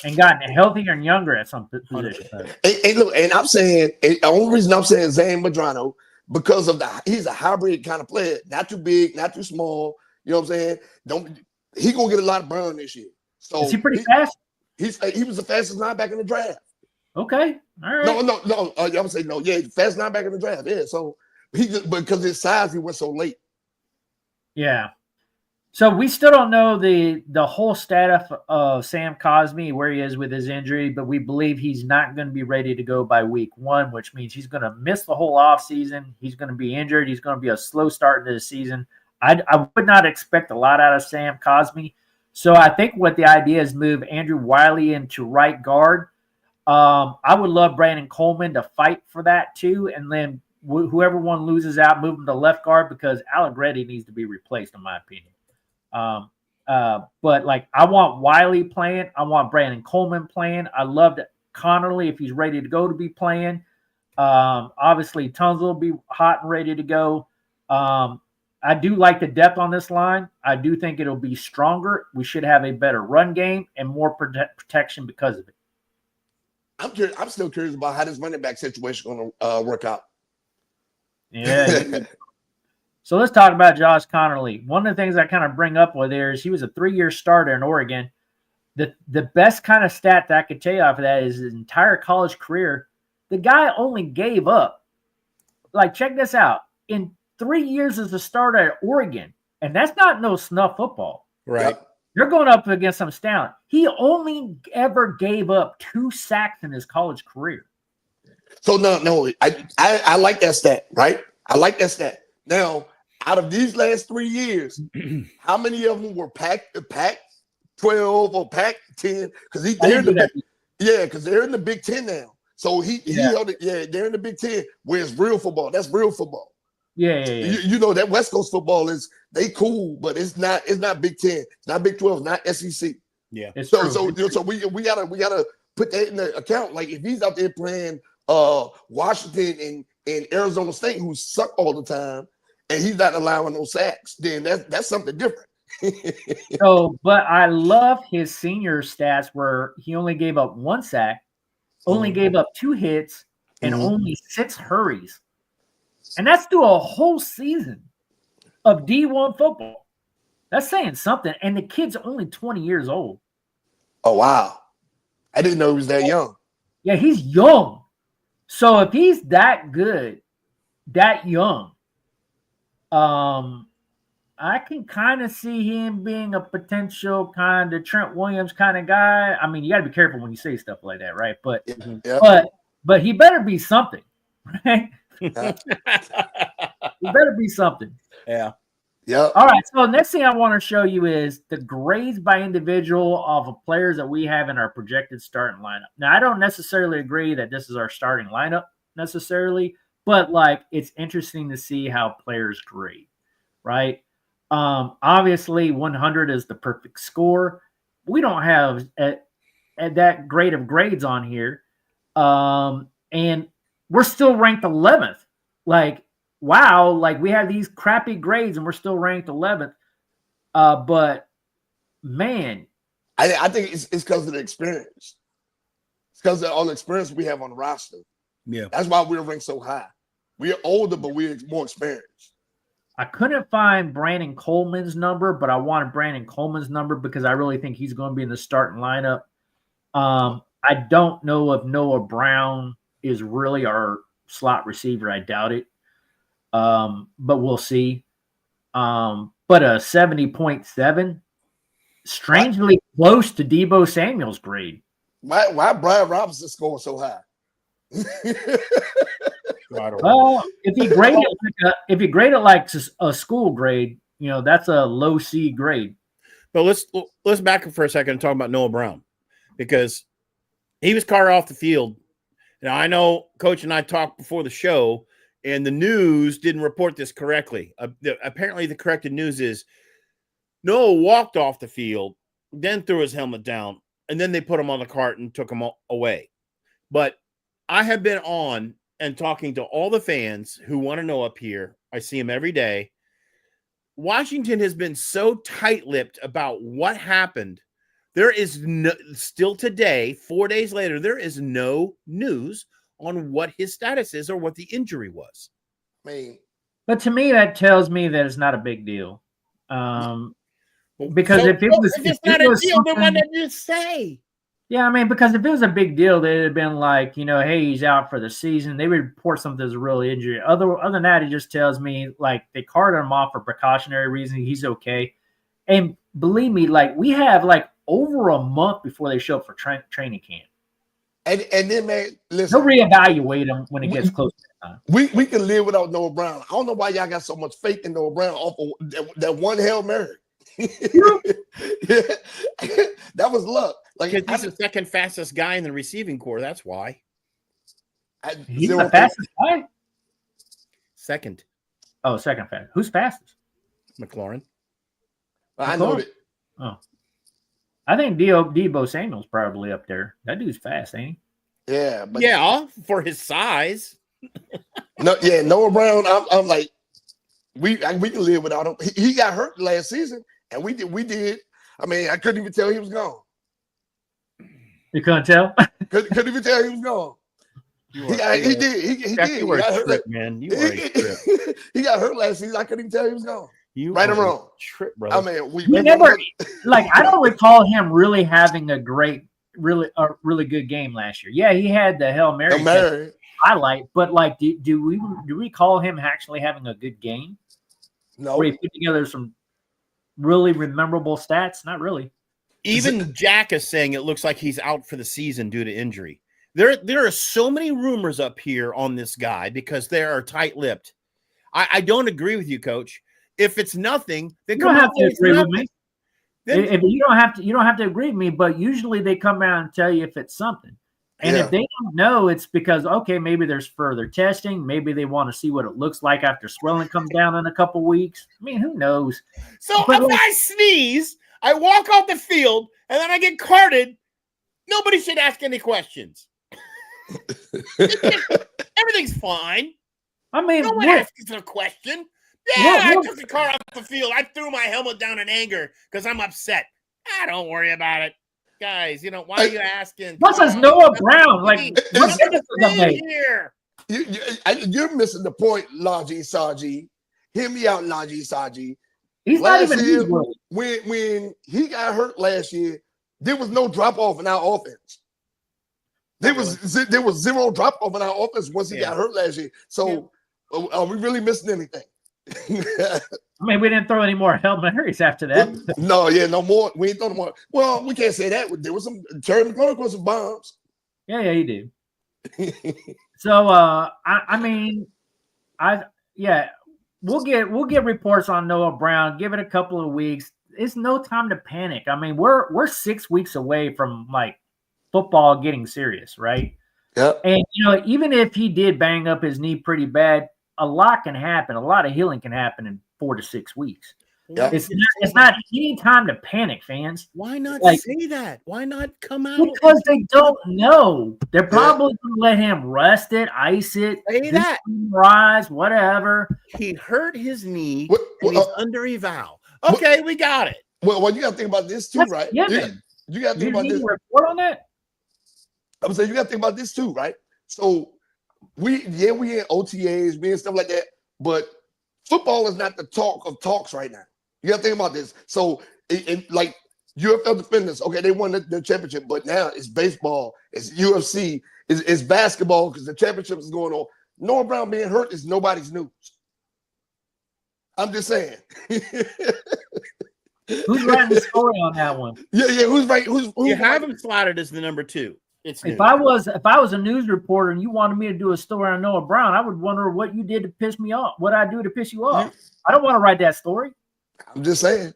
And gotten healthier and younger at some position. And look, and I'm saying, the only reason I'm saying Zane Medrano, because of he's a hybrid kind of player, not too big, not too small. You know what I'm saying? He gonna get a lot of burn this year. So is he pretty fast? He was the fastest linebacker in the draft. Okay, all right. No. I'm gonna say no. Yeah, fast linebacker in the draft. Yeah. So because his size, he went so late. Yeah. So we still don't know the whole status of Sam Cosmi, where he is with his injury, but we believe he's not going to be ready to go by week 1, which means he's going to miss the whole offseason. He's going to be injured. He's going to be a slow start into the season. I would not expect a lot out of Sam Cosmi. So I think what the idea is move Andrew Wiley into right guard. I would love Brandon Coleman to fight for that too. And then whoever one loses out, move him to left guard because Allegretti needs to be replaced, in my opinion. But like I want Wiley playing. I want Brandon Coleman playing. I loved Conerly if he's ready to go to be playing. Obviously Tunsil will be hot and ready to go. I do like the depth on this line. I do think it'll be stronger. We should have a better run game and more protection because of it. I'm still curious about how this running back situation going to work out. Yeah. So let's talk about Josh Conerly. One of the things I kind of bring up with there is he was a 3-year starter in Oregon. The best kind of stat that I could tell you off of that is his entire college career, the guy only gave up. Like, check this out. In 3 years as a starter at Oregon, and that's not no snuff football. Right. You're going up against some talent. He only ever gave up 2 sacks in his college career. So no, I like that stat, right? I like that stat. Now, out of these last 3 years, how many of them were Pac-12 or Pac-10? Because they're in the Big Ten now. So they're in the Big Ten where it's real football. That's real football. Yeah. You know that West Coast football they cool, but it's not Big Ten, it's not Big 12, not SEC. Yeah. So we gotta put that in the account. Like if he's out there playing Washington and Arizona State, who suck all the time, and he's not allowing no sacks, then that's something different. But I love his senior stats where he only gave up 1 sack, only gave up 2 hits, and only 6 hurries. And that's through a whole season of D1 football. That's saying something. And the kid's only 20 years old. Oh, wow. I didn't know he was that young. Yeah, he's young. So if he's that good, that young, I can kind of see him being a potential kind of Trent Williams kind of guy. I mean, you got to be careful when you say stuff like that, right? But he better be something, right? He better be something. Yeah. Yeah. All right. So next thing I want to show you is the grades by individual of the players that we have in our projected starting lineup. Now, I don't necessarily agree that this is our starting lineup necessarily, but like it's interesting to see how players grade, right? Obviously 100 is the perfect score. We don't have that grade of grades on here. And we're still ranked 11th. Like, wow, like we have these crappy grades and we're still ranked 11th. But man, I think it's because of the experience. It's because of all the experience we have on the roster. Yeah. That's why we're ranked so high. We're older, but we're more experienced. I couldn't find Brandon Coleman's number, but I wanted Brandon Coleman's number because I really think he's going to be in the starting lineup. I don't know if Noah Brown is really our slot receiver. I doubt it. But we'll see. But a 70.7, strangely close to Deebo Samuel's grade. Why Brian Robinson scoring so high? Well, if he graded like a school grade, that's a low C grade. But let's back up for a second and talk about Noah Brown, because he was carted off the field. Now, I know Coach and I talked before the show, and the news didn't report this correctly. Apparently, the corrected news is Noah walked off the field, then threw his helmet down, and then they put him on the cart and took him away. But I have been on and talking to all the fans who want to know up here. I see them every day. Washington has been so tight-lipped about what happened. There is still today, 4 days later, there is no news on what his status is or what the injury was. I mean, but to me, that tells me that it's not a big deal. Because if it's not a deal, then why didn't you say? Yeah, I mean, because if it was a big deal, they'd have been like, hey, he's out for the season. They would report something as a real injury. Other than that, it just tells me, like, they carted him off for precautionary reasons. He's okay. And believe me, like, we have, like, over a month before they show up for training camp. And then, man, listen. They'll reevaluate him when it gets close to that time. We can live without Noah Brown. I don't know why y'all got so much faith in Noah Brown off of that one Hail Mary. That was luck. Like, because he's the second fastest guy in the receiving corps. That's why. He's the fastest guy? Second. Oh, second fastest. Who's fastest? McLaurin. I know it. Oh. I think Deebo Samuel's probably up there. That dude's fast, ain't he? Yeah. But yeah, for his size. Noah Brown, I'm like, we can live without him. He got hurt last season, and we did. I mean, I couldn't even tell he was gone. You couldn't tell? couldn't even tell he was gone. He did. He did. You were a trip, man. You were a trip. He got hurt last season. I couldn't even tell he was gone. You right or wrong? Trip, brother. I mean, we never like. I don't recall him really having a really good game last year. Yeah, he had the Hail Mary highlight, but like, do we call him actually having a good game? No. Where he put together some really memorable stats? Not really. Even Jack is saying it looks like he's out for the season due to injury. There are so many rumors up here on this guy because they are tight-lipped. I don't agree with you, Coach. If it's nothing, then you don't have to agree with me. If you don't have to agree with me, but usually they come out and tell you if it's something. And if they don't know, it's because, okay, maybe there's further testing. Maybe they want to see what it looks like after swelling comes down in a couple weeks. I mean, who knows? So if I sneeze, I walk off the field, and then I get carted, nobody should ask any questions. Everything's fine. I mean, no one asks a question. Yeah, I took the car off the field. I threw my helmet down in anger because I'm upset. Don't worry about it. Guys, why are you asking? What's this Noah Brown? Like, what's here? You're missing the point, Laji Saji. Hear me out, Laji Saji. He's last not even year, when he got hurt last year, there was no drop off in our offense. There was zero drop off in our offense once he got hurt last year. So, are we really missing anything? I mean, we didn't throw any more Hail Marys after that. No more. We ain't throw no more. Well, we can't say that. There was some Terry McLaurin with some bombs. Yeah, he did. So, I mean, we'll get reports on Noah Brown. Give it a couple of weeks. It's no time to panic. I mean, we're 6 weeks away from like football getting serious, right? Yeah. And even if he did bang up his knee pretty bad, a lot can happen. A lot of healing can happen in 4 to 6 weeks. Yeah. It's not any time to panic, fans. Why not say that? Why not come out? Because they don't know. They're probably going to let him rest it, ice it, say that, rise, whatever. He hurt his knee and he's under eval. Okay, we got it. Well, you got to think about this too, right? You got to think about this. Report on that? I'm saying you got to think about this too, right? So we in OTAs, we and stuff like that, but football is not the talk of talks right now. You got to think about this. So, like UFL defenders, okay, they won the championship, but now it's baseball, it's UFC, it's basketball because the championship is going on. Noah Brown being hurt is nobody's news. I'm just saying. Who's writing the story on that one? Yeah. Who's right? Who's you have him slotted as the number 2. If I was a news reporter and you wanted me to do a story on Noah Brown, I would wonder what you did to piss me off. What I do to piss you off? I don't want to write that story. I'm just saying.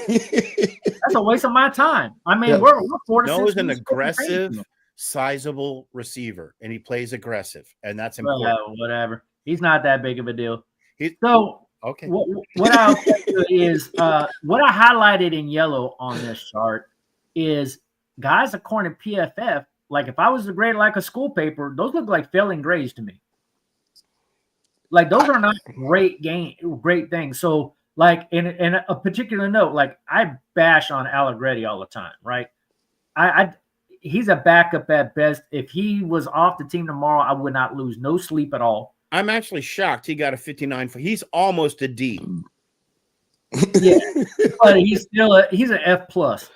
That's a waste of my time. I mean, Yeah. we're 4 to 6 Noah's an weeks away from aggressive, training sizable receiver, and he plays aggressive, and that's camp. important. Well, whatever. He's not that big of a deal. He- So Okay. what I'll tell you is what I highlighted in yellow on this chart is guys according to PFF. Like if I was to grade like a school paper, those look like failing grades to me. Like those are not great things. So like in a particular note, like I bash on Allegretti all the time, right? He's a backup at best. If he was off the team tomorrow, I would not lose no sleep at all. I'm actually shocked he got a 59. He's almost a D. Yeah, but he's still he's an F plus.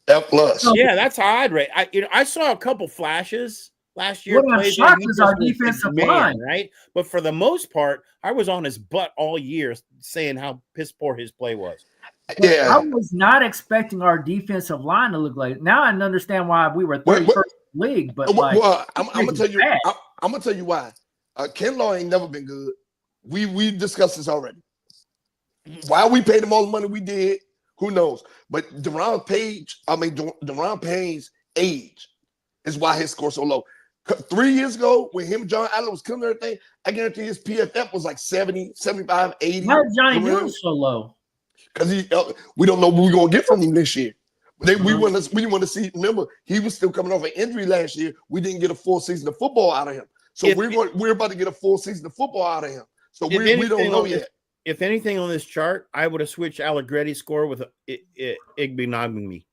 F plus. Yeah, that's how I'd rate. I saw a couple flashes last year. What I'm plays shocked that he is our just was defensive the man, line. right? But for the most part, I was on his butt all year saying how piss poor his play was. Yeah. I was not expecting our defensive line to look like. Now I understand why we were 31st in the league, but like, Well, I'm gonna tell you. bad. I'm gonna tell you why. Ken Law ain't never been good. We discussed this already. Why we paid him all the money we did, who knows? But Deron Payne's age is why his score so low. 3 years ago, when him and John Allen was killing everything, I guarantee his PFF was like 70, 75, 80. Why is Johnny doing so low? Because we don't know what we're gonna get from him this year. We want to see. Remember, he was still coming off an injury last year. We didn't get a full season of football out of him. So we're about to get a full season of football out of him. So we don't know yet. If anything on this chart, I would have switched Allegretti's score with Igbenogany.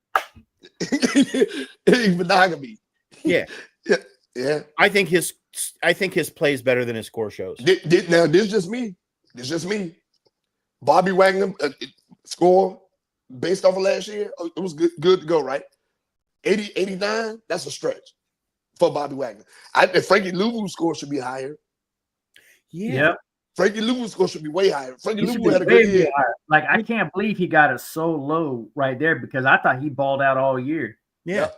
Igbenogany. Yeah. Yeah. I think his play is better than his score shows. Now this is just me. Bobby Wagner score based off of last year. It was good to go, right? 80, 89, that's a stretch for Bobby Wagner. Frankie Louvu's score should be higher. Yeah. Frankie Louvu's score should be way higher. Frankie He should Louvu be had a good year. higher. Like I can't believe he got it so low right there because I thought he balled out all year. Yeah.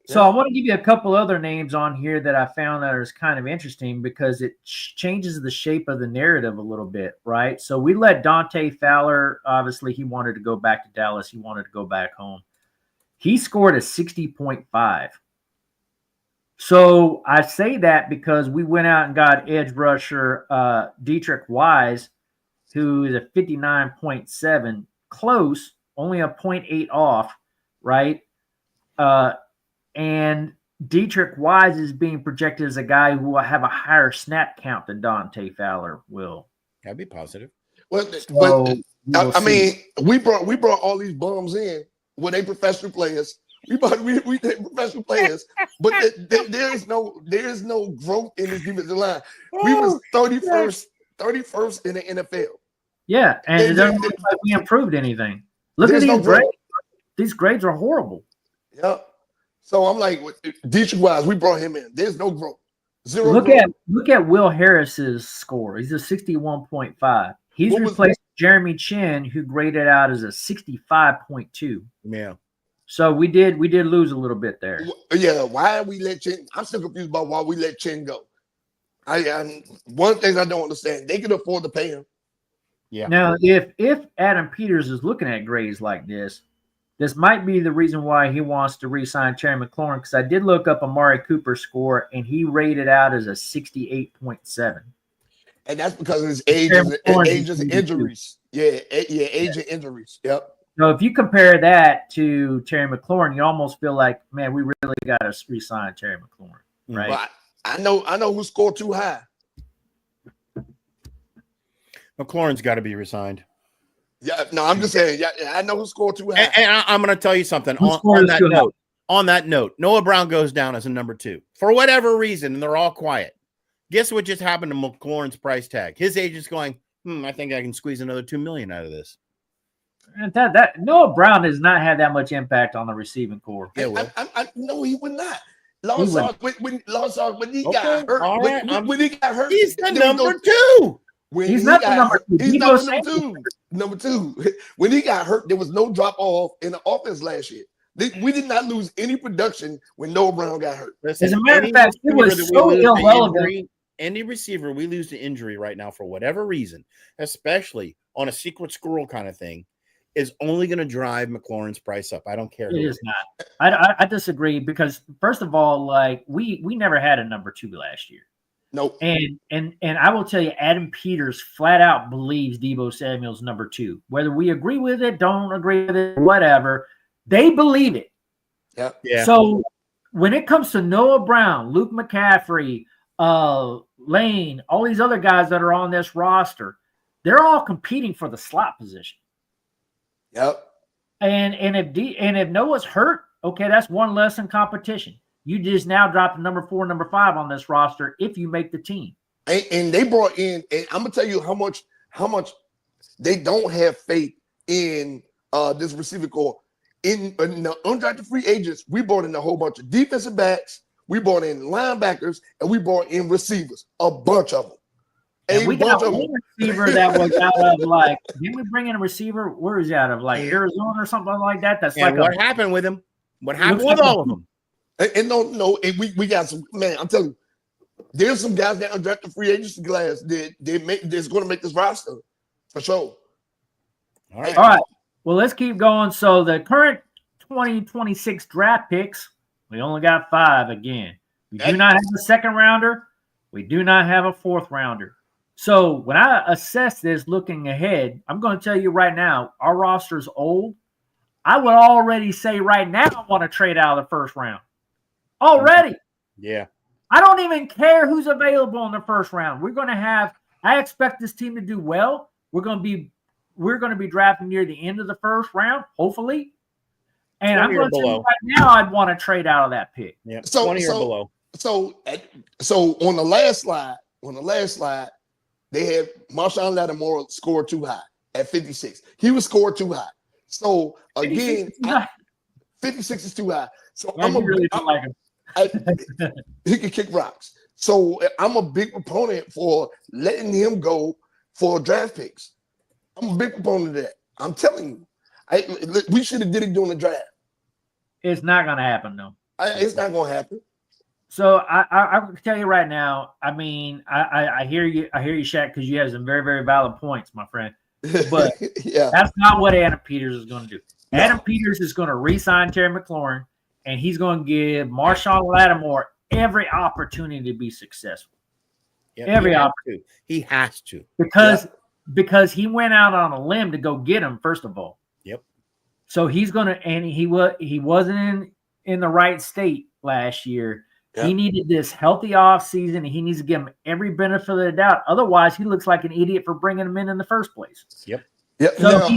So I want to give you a couple other names on here that I found that is kind of interesting because it changes the shape of the narrative a little bit, right? So we let Dante Fowler, obviously he wanted to go back to Dallas. He wanted to go back home. He scored a 60.5. So I say that because we went out and got edge rusher Dietrich Wise, who is a 59.7, close, only a 0.8 off, right? And Dietrich Wise is being projected as a guy who will have a higher snap count than Dante Fowler will. That'd be positive. Well, So I mean, we brought all these bums in. Were they professional players? We did professional players, but there is no growth in this defensive line. We was 31st in the NFL. Yeah, and it doesn't look like we improved anything. Look at these grades. These grades are horrible. Yeah. So I'm like, Dietrich Wise, we brought him in. There's no growth. Zero. Look at Will Harris's score. He's a 61.5. He's replaced Jeremy Chin, who graded out as a 65.2. Yeah. So we did lose a little bit there. Yeah. Why we let Chin? I'm still confused about why we let Chin go. One thing I don't understand. They can afford to pay him. Yeah. Now, if Adam Peters is looking at grades like this might be the reason why he wants to re-sign Terry McLaurin, because I did look up Amari Cooper's score, and he rated out as a 68.7. And that's because of his age and injuries. Yeah, age and injuries. Yep. So if you compare that to Terry McLaurin, you almost feel like, man, we really got to re-sign Terry McLaurin, right? Well, I know who scored too high. McLaurin's got to be resigned. Yeah, no, I'm just saying. Yeah, I know who scored too high. And I'm going to tell you something on that note. On that note, Noah Brown goes down as a number 2 for whatever reason, and they're all quiet. Guess what just happened to McLaurin's price tag? His agent's going, I think I can squeeze another $2 million out of this. And that Noah Brown has not had that much impact on the receiving core. Yeah, I no, he would not. When he got hurt, when he got hurt, he's the number 2. He's not the number 2. He's number 2. Number 2. When he got hurt, there was no drop off in the offense last year. We did not lose any production when Noah Brown got hurt. As a matter of fact, he was so irrelevant. Any receiver we lose to injury right now for whatever reason, especially on a secret squirrel kind of thing, is only going to drive McLaurin's price up. I don't care. It is not. I disagree because first of all, like we never had a number 2 last year. Nope. And I will tell you, Adam Peters flat out believes Deebo Samuel's number 2. Whether we agree with it, don't agree with it, whatever, they believe it. Yeah. So when it comes to Noah Brown, Luke McCaffrey, Lane, all these other guys that are on this roster, they're all competing for the slot position. Yep. And if Noah's hurt, okay, that's one less in competition. You just now drop the number 4, number 5 on this roster if you make the team. And they brought in, and I'm gonna tell you how much they don't have faith in this receiver core. In the undrafted free agents, we brought in a whole bunch of defensive backs, we brought in linebackers, and we brought in receivers, a bunch of them. And we got one receiver that was out of like, didn't we bring in a receiver? Where is he out of? Like Arizona or something like that? That's and like what happened with him? What happened with all of them? And no, and we got some, man, I'm telling you, there's some guys that undrafted free agency class that's going to make this roster for sure. All right. All right. Well, let's keep going. So the current 2026 draft picks, we only got 5 again. We do not have a second rounder. We do not have a 4th rounder. So when I assess this looking ahead, I'm going to tell you right now, our roster's old. I would already say right now I want to trade out of the 1st round. Already. Yeah. I don't even care who's available in the 1st round. We're going to have, I expect this team to do well. We're going to be drafting near the end of the 1st round, hopefully. And I'm going to tell you right now, I'd want to trade out of that pick. Yeah. 20 or below. So on the last slide, they had Marshawn Lattimore scored too high at 56. He was scored too high. So again, 56 is too high. So really don't like him. He can kick rocks. So I'm a big proponent for letting him go for draft picks. I'm a big proponent of that. I'm telling you, we should have did it during the draft. It's not going to happen, though. It's not going to happen. So I can tell you right now. I mean, I hear you, Shaq, because you have some very, very valid points, my friend. But yeah, that's not what Adam Peters is going to do. No. Adam Peters is going to re-sign Terry McLaurin, and he's going to give Marshawn Lattimore every opportunity to be successful. Yep, every opportunity. He has to. Because he went out on a limb to go get him, first of all. Yep. So he's going to, and he wasn't in the right state last year. Yep. He needed this healthy offseason, and he needs to give him every benefit of the doubt. Otherwise, he looks like an idiot for bringing him in the first place. Yep. So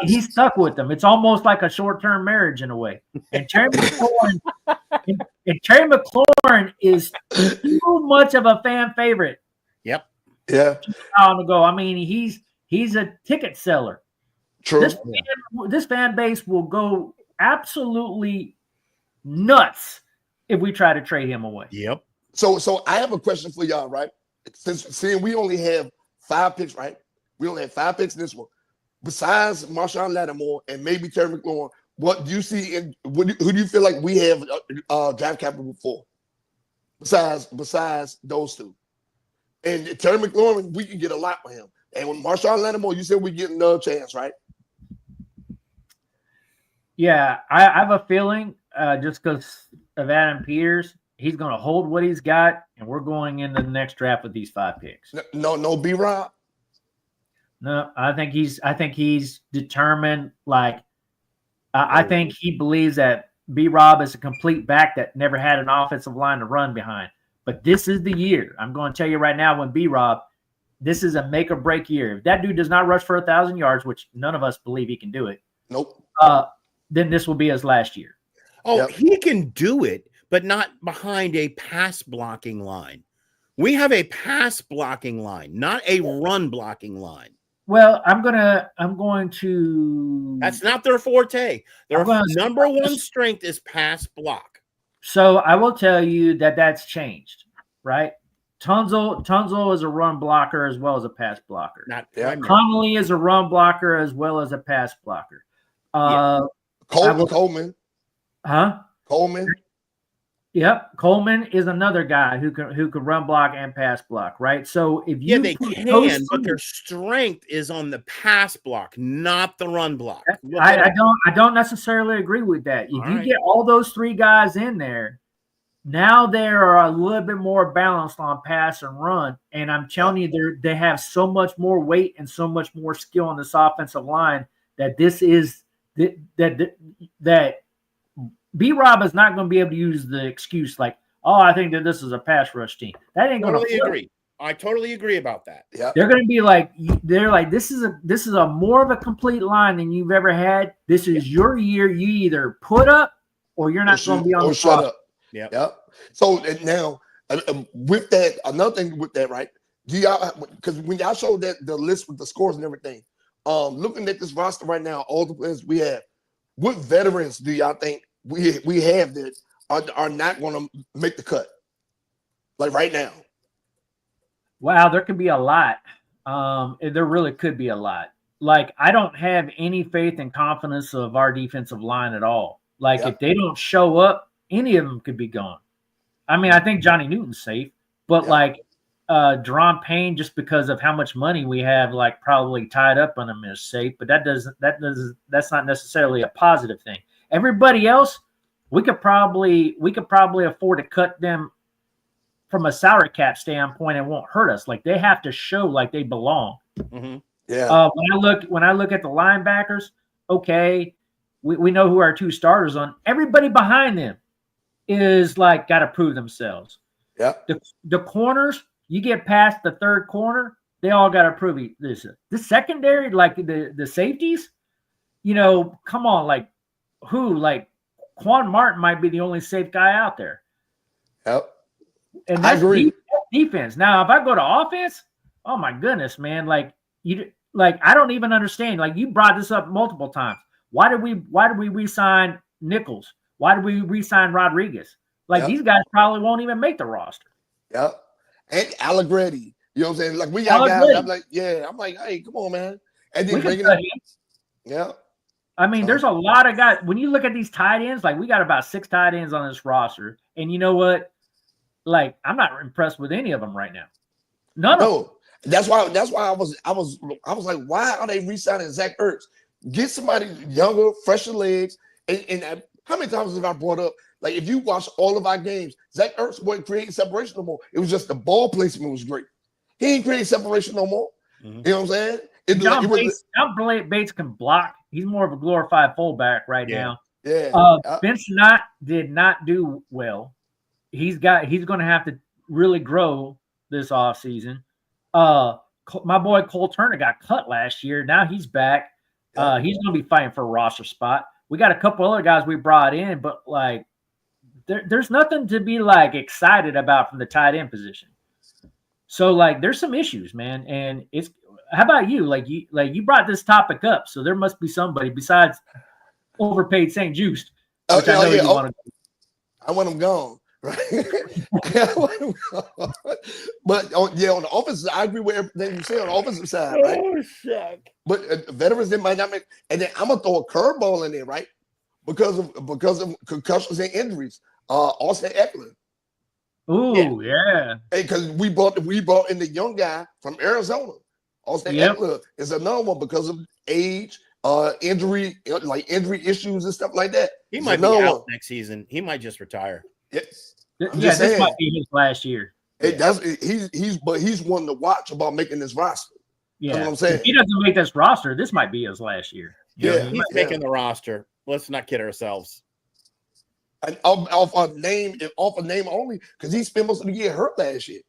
he's stuck with them. It's almost like a short-term marriage in a way. And Terry McLaurin is too much of a fan favorite. Yep. Yeah. To go. I mean, he's a ticket seller. True. This fan base will go absolutely nuts if we try to trade him away. Yep. So I have a question for y'all, right? Since seeing we only have 5 picks, right? We only have 5 picks in this one. Besides Marshawn Lattimore and maybe Terry McLaurin, what do you see? Who do you feel like we have draft capital for? Besides those 2, and Terry McLaurin, we can get a lot for him. And with Marshawn Lattimore, you said we get another chance, right? Yeah, I have a feeling just because of Adam Peters, he's going to hold what he's got, and we're going into the next draft with these 5 picks. No B-Rob. No, I think he's determined. Like, I think he believes that B-Rob is a complete back that never had an offensive line to run behind. But this is the year. I'm going to tell you right now, when B-Rob, this is a make or break year. If that dude does not rush for 1,000 yards, which none of us believe he can do it. Nope. Then this will be his last year. Oh, yep. He can do it, but not behind a pass blocking line. We have a pass blocking line, not a run blocking line. Well, I'm going to. That's not their forte. Their number 1 strength is pass block. So I will tell you that's changed, right? Tunzel is a run blocker as well as a pass blocker. Connolly is a run blocker as well as a pass blocker. Coleman. Huh? Coleman. Yep, Coleman is another guy who can run block and pass block, right? So if Yeah, you they put can, those but their three- strength is on the pass block, not the run block. Look I, at I it. don't necessarily agree with that. If All you right. get all those three guys in there, now they are a little bit more balanced on pass and run. And I'm telling you, they have so much more weight and so much more skill on this offensive line that that B-Rob is not going to be able to use the excuse like, oh, I think that this is a pass rush team. That ain't going to Totally agree. I totally agree about that. Yeah. They're going to be like, this is a more of a complete line than you've ever had. This is your year. You either put up or you're not going to be on the shut roster. up. Yeah. Yep. So and now with that, another thing with that, right? Do y'all, because when y'all showed that the list with the scores and everything, looking at this roster right now, all the players we have, what veterans do y'all think we have that are not going to make the cut? Like right now. Wow, there could be a lot. There really could be a lot. Like, I don't have any faith and confidence of our defensive line at all. Like, if they don't show up, any of them could be gone. I mean, I think Johnny Newton's safe, but like Deron Payne, just because of how much money we have, like probably tied up on him, is safe. But that's not necessarily a positive thing. Everybody else, we could probably afford to cut them from a salary cap standpoint. It won't hurt us. Like, they have to show like they belong. Mm-hmm. Yeah. When I look at the linebackers, okay, we know who our two starters on. Everybody behind them is like got to prove themselves. Yeah. The corners, you get past the third corner, they all got to prove this. The secondary, like the safeties, come on, like Quan Martin might be the only safe guy out there. Yep. And I agree. Defense. Now, if I go to offense, oh my goodness, man, I don't even understand. Like, you brought this up multiple times. Why did we re-sign Nichols? Why did we re-sign Rodriguez? Like, these guys probably won't even make the roster. Yep. And Allegretti. You know what I'm saying? Like, we got guys. I'm like, hey, come on, man. And then bringing it. Yeah. I mean, there's a lot of guys. When you look at these tight ends, like, we got about 6 tight ends on this roster. And you know what? Like, I'm not impressed with any of them right now. None of them. That's why I was like, why are they re-signing Zach Ertz? Get somebody younger, fresher legs. And how many times have I brought up, like, if you watch all of our games, Zach Ertz wasn't creating separation no more. It was just the ball placement was great. He ain't creating separation no more. Mm-hmm. You know what I'm saying? John Bates can block. He's more of a glorified fullback right now. Yeah. Bench Knott did not do well. He's going to have to really grow this offseason. My boy Cole Turner got cut last year. Now he's back. He's going to be fighting for a roster spot. We got a couple other guys we brought in, but like there's nothing to be like excited about from the tight end position. So like there's some issues, man. And how about you? Like you brought this topic up, so there must be somebody besides overpaid St. Juiced. Which I know you want to. I want him gone. Right. But on the offensive side, I agree with everything you say on the offensive side, right? Oh, shit. But veterans, they might not make, and then I'm gonna throw a curveball in there, right? Because of concussions and injuries. Austin Eckler. Ooh, yeah. Hey, because we brought in the young guy from Arizona. Austin Eckler is another one because of age, injury issues and stuff like that. He might be out next season. He might just retire. Yes. This might be his last year. He's one to watch about making this roster. Yeah, that's what I'm saying. If he doesn't make this roster, this might be his last year. He's making the roster. Let's not kid ourselves. And off a name only, because he spent most of the year hurt last year.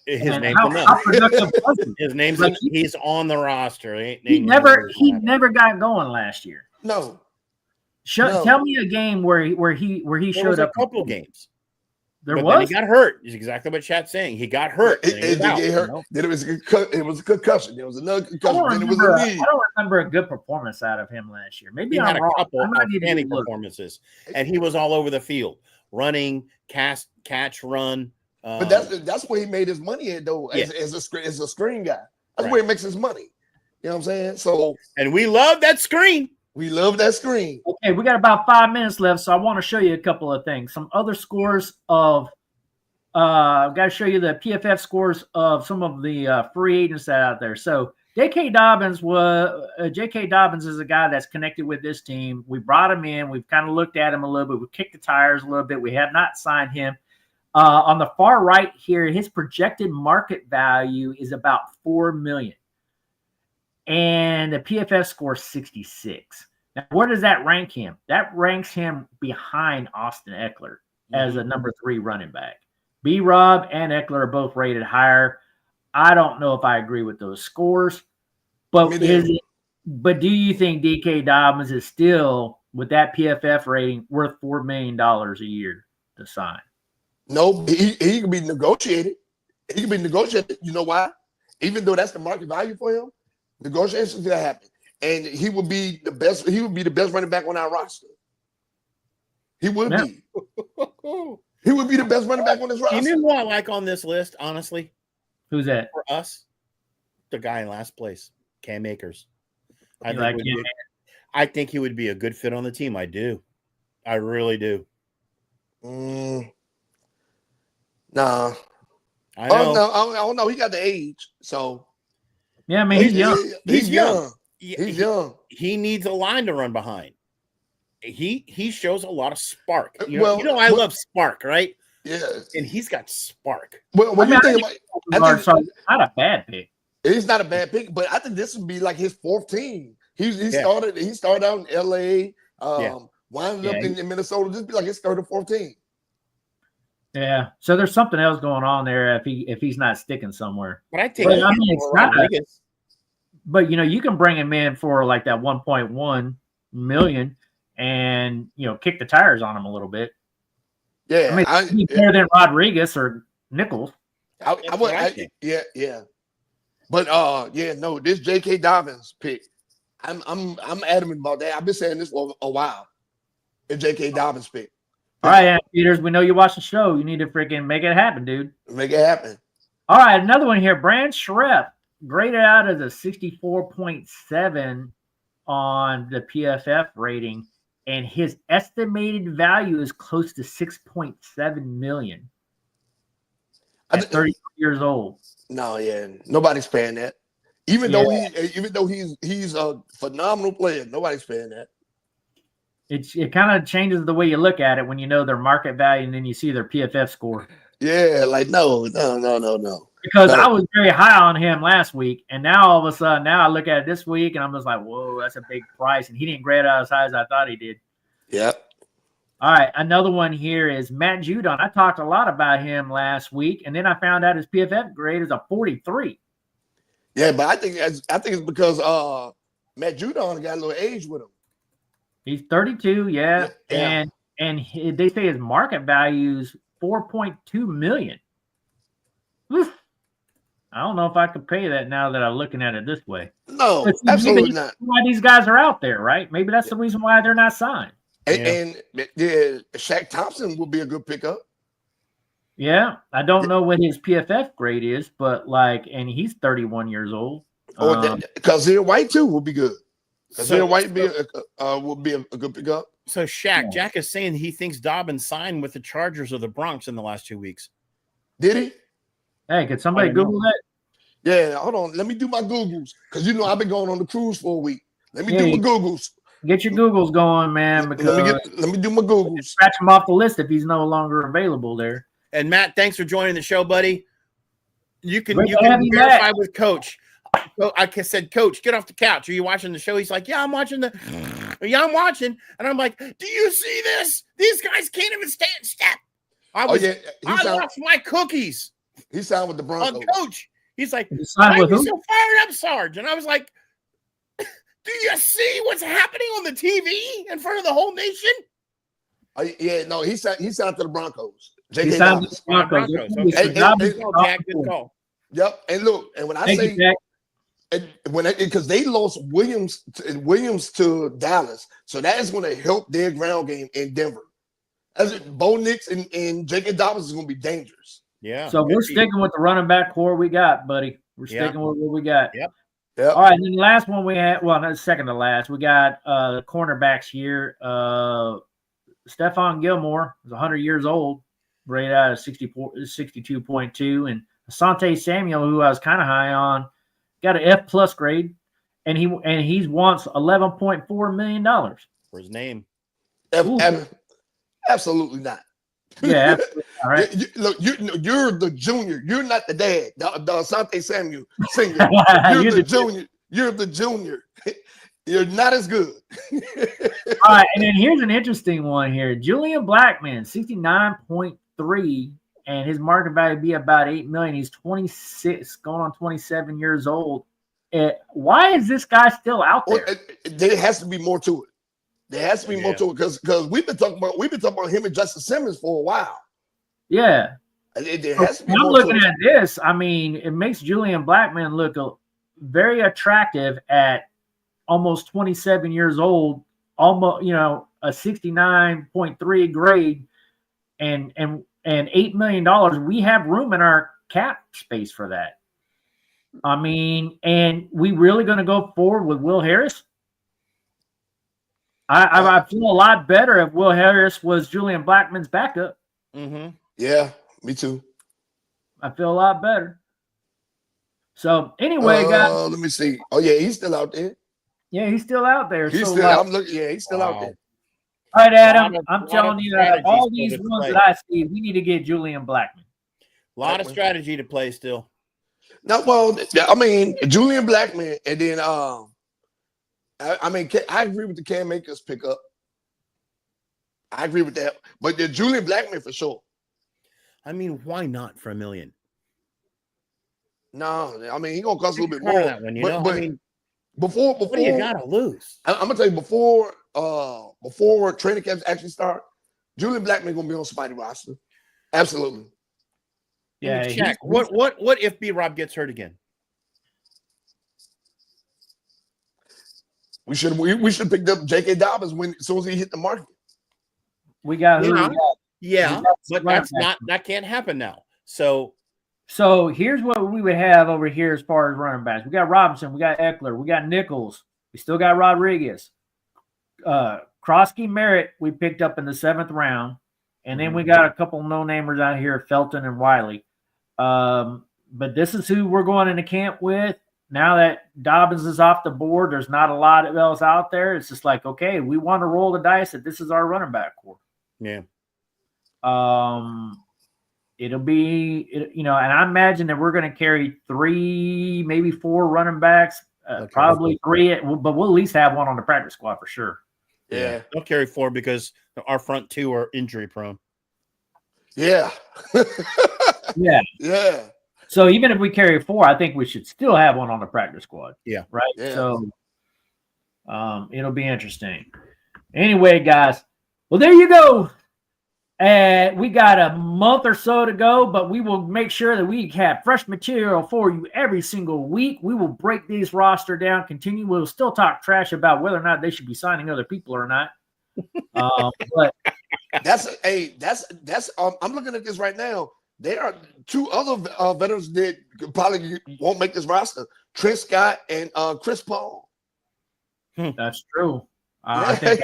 His name's enough. His name's he's on the roster. He never got going last year. No. Tell me a game where he showed up. A couple games. Then he got hurt. Is exactly what Chat's saying. He got hurt. Then it was a concussion. There was another concussion. I don't remember a good performance out of him last year. Maybe he had I'm wrong. A couple outstanding performances, and he was all over the field, running, catch, run. But that's where he made his money at, though, as a screen guy. That's where he makes his money. You know what I'm saying? So, and we love that screen. We love that screen. Okay, we got about 5 minutes left, so I want to show you a couple of things. Some other scores of I've got to show you the PFF scores of some of the free agents that are out there. So J.K. Dobbins is a guy that's connected with this team. We brought him in. We've kind of looked at him a little bit. We kicked the tires a little bit. We have not signed him. On the far right here, his projected market value is about $4 million. And the PFF score 66. Now, where does that rank him? That ranks him behind Austin Eckler as a number 3 running back. B-Rob and Eckler are both rated higher. I don't know if I agree with those scores, but do you think DK Dobbins is still, with that PFF rating, worth $4 million a year to sign? No, he can be negotiated. He can be negotiated. You know why? Even though that's the market value for him, negotiations gonna happen, and he would be the best. He would be the best running back on our roster. He would be. He would be the best running back on this roster. You know who I like on this list, honestly? Who's that? For us, the guy in last place, Cam Akers. I think he would be a good fit on the team. I do. I really do. Nah. I know. I don't know. He got the age, so. Yeah, I mean, he's young. He's young. He's young. He needs a line to run behind. He shows a lot of spark. I love spark, right? Yeah. And he's got spark. Well, when you think about not a bad pick. It's not a bad pick, but I think this would be like his 4th team. He started out in LA, wound up in Minnesota. Just be like his 3rd or 4th team. Yeah. So there's something else going on there if he's not sticking somewhere. But I think it's not Rodriguez. But you can bring him in for like that 1.1 million and kick the tires on him a little bit. Yeah, he's better than Rodriguez or Nichols. Yeah. But this J.K. Dobbins pick, I'm adamant about that. I've been saying this for a while. The J.K. Dobbins pick. All right, Ann Peters, we know you watch the show. You need to freaking make it happen, dude. Make it happen. All right, another one here. Brand Schreff, graded out as a 64.7 on the PFF rating, and his estimated value is close to $6.7 million. At 30 years old. No, nobody's paying that. Even though he's a phenomenal player, nobody's paying that. It kind of changes the way you look at it when you know their market value and then you see their PFF score. Yeah, like no. Because I was very high on him last week, and now all of a sudden, now I look at it this week, and I'm just like, whoa, that's a big price, and he didn't grade out as high as I thought he did. Yep. All right, another one here is Matt Judon. I talked a lot about him last week, and then I found out his PFF grade is a 43. Yeah, but I think it's because Matt Judon got a little age with him. He's 32, yeah. And they say his market value is $4.2 million. Oof. I don't know if I could pay that now that I'm looking at it this way. No, absolutely not. Why these guys are out there, right? Maybe that's the reason why they're not signed. And Shaq Thompson will be a good pickup. Yeah, I don't know what his PFF grade is, but and he's 31 years old. Kazir White too will be good. Kazir White will be a good pickup. So Jack is saying he thinks Dobbins signed with the Chargers of the Bronx in the last 2 weeks. Did he? Hey, could somebody Google that? Yeah, hold on. Let me do my Googles because I've been going on the cruise for a week. Let me do my Googles. Get your Googles going, man. Because let me do my Googles. Scratch him off the list if he's no longer available there. And Matt, thanks for joining the show, buddy. You can verify with Coach. I said, Coach, get off the couch. Are you watching the show? He's like, yeah, I'm watching. I'm watching. And I'm like, do you see this? These guys can't even stay in step. I lost my cookies. He signed with the Broncos. Coach, he's like, why are you so fired up, Sarge? And I was like, do you see what's happening on the TV in front of the whole nation? He signed to the Broncos. He signed to the Broncos. Okay. Good call. Yep. And look, and when I say because they lost Williams to Dallas, so that is going to help their ground game in Denver. As Bo Nix and J.K. Dobbins is going to be dangerous. Yeah. So we're sticking with the running back core we got, buddy. We're sticking with what we got. Yep. Yep. All right, and then the last one we had, well, no, second to last, we got the cornerbacks here. Stephon Gilmore is 100 years old, rated out of 62.2, and Asante Samuel, who I was kind of high on, got an F+ grade, and he's wants $11.4 million for his name. Absolutely not. Yeah, all right. Look, you're the junior. You're not the dad. The Asante Samuel Senior. You're the junior. You're the junior. You're not as good. All right, and then here's an interesting one here. Julian Blackmon, 69.3, and his market value would be about $8 million. He's 26, going on 27 years old. Why is this guy still out there? Well, there has to be more to it. There has to be more to it because we've been talking about him and Justin Simmons for a while. Yeah. There has to be I'm more looking to at this. I mean, it makes Julian Blackmon look very attractive at almost 27 years old, almost, a 69.3 grade and $8 million. We have room in our cap space for that. I mean, and we really going to go forward with Will Harris? I feel a lot better if Will Harris was Julian Blackmon's backup. Mm-hmm. Yeah, me too. I feel a lot better. So anyway, guys. Let me see. Oh yeah, he's still out there. Yeah, he's still out there. He's so, still. I'm looking. Yeah, he's still out there. All right, Adam. I'm telling you that all these to ones play. that I see, we need to get Julian Blackmon. A lot of strategy to play still. No, well, I mean Julian Blackmon, and then I mean I agree with the Cam Akers pickup. I agree with that, but the Julian Blackmon for sure. I mean, why not for $1 million? No, I mean he's gonna cost a little bit Try more. that one, but I mean, before what do you gotta lose? I'm gonna tell you before training camps actually start, Julian Blackmon gonna be on somebody's roster. Absolutely. Yeah. Check. What if B-Rob gets hurt again? We should picked up J.K. Dobbins as soon as he hit the market. We got who? Yeah, but that can't happen now. So here's what we would have over here as far as running backs. We got Robinson, we got Eckler, we got Nichols, we still got Rodriguez. Krosky Merritt we picked up in the 7th round. And then we got a couple no-namers out here, Felton and Wiley. But this is who we're going into camp with. Now that Dobbins is off the board, there's not a lot of else out there. It's just like, okay, we want to roll the dice that this is our running back core. Yeah. It'll be, and I imagine that we're going to carry 3, maybe 4 running backs, probably 3, but we'll at least have one on the practice squad for sure. Yeah. They'll carry 4 because our front 2 are injury prone. Yeah. Yeah. Yeah. So even if we carry 4, I think we should still have one on the practice squad. Yeah. Right. Yeah. So it'll be interesting. Anyway, guys. Well, there you go. We got a month or so to go, but we will make sure that we have fresh material for you every single week. We will break these roster down, continue. We'll still talk trash about whether or not they should be signing other people or not. But that's I'm looking at this right now. There are 2 other veterans that probably won't make this roster: Trent Scott and Chris Paul. That's true. I think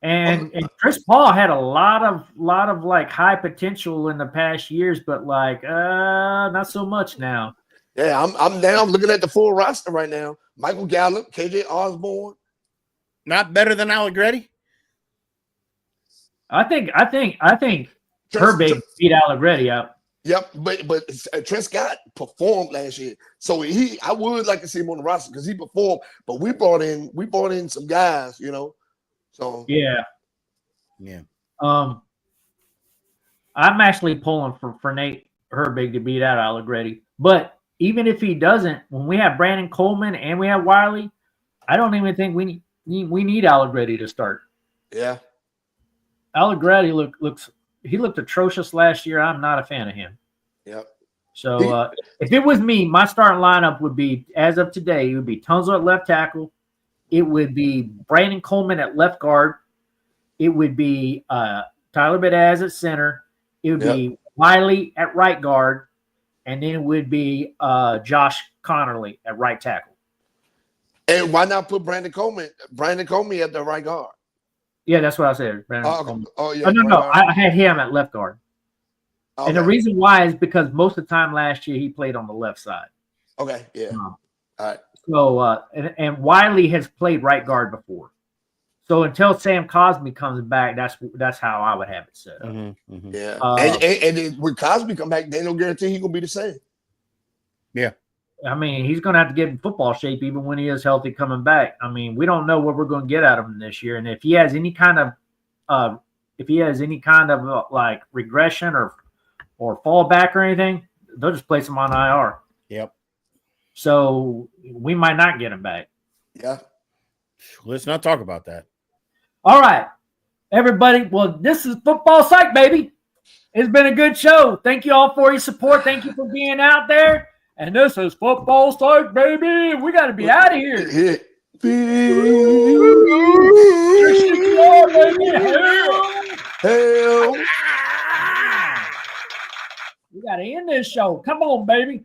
And Chris Paul had a lot of like high potential in the past years, but like not so much now. Yeah, I'm looking at the full roster right now. Michael Gallup, KJ Osborne. Not better than Allegretti? I think Herbig beat Allegretti out. Yep, but Trent Scott performed last year, so I would like to see him on the roster because he performed. But we brought in some guys, So yeah. I'm actually pulling for Nate Herbig to beat out Allegretti. But even if he doesn't, when we have Brandon Coleman and we have Wiley, I don't even think we need Allegretti to start. Yeah. Allegretti looked atrocious last year. I'm not a fan of him. Yep. So if it was me, my starting lineup would be, as of today, it would be Tunzel at left tackle. It would be Brandon Coleman at left guard. It would be Tyler Badaz at center. It would be Wiley at right guard. and then it would be Josh Connerly at right tackle. And why not put Brandon Coleman at the right guard? Yeah, that's what I said. Brandon Coleman. Yeah. No. I had him at left guard. Okay. And the reason why is because most of the time last year he played on the left side. Okay, yeah. All right. So and Wiley has played right guard before. So until Sam Cosmi comes back, that's how I would have it set up. Yeah. And then when Cosmi come back, they don't guarantee he's gonna be the same. Yeah. I mean, he's going to have to get in football shape even when he is healthy coming back. I mean, we don't know what we're going to get out of him this year, and if he has any kind of like regression or fallback or anything, they'll just place him on IR. Yep. So we might not get him back. Yeah. Let's not talk about that. All right, everybody. Well, this is Football Psych, baby. It's been a good show. Thank you all for your support. Thank you for being out there. And this is Football Psych, baby. We got to be out of here. Hell. We got to end this show. Come on, baby.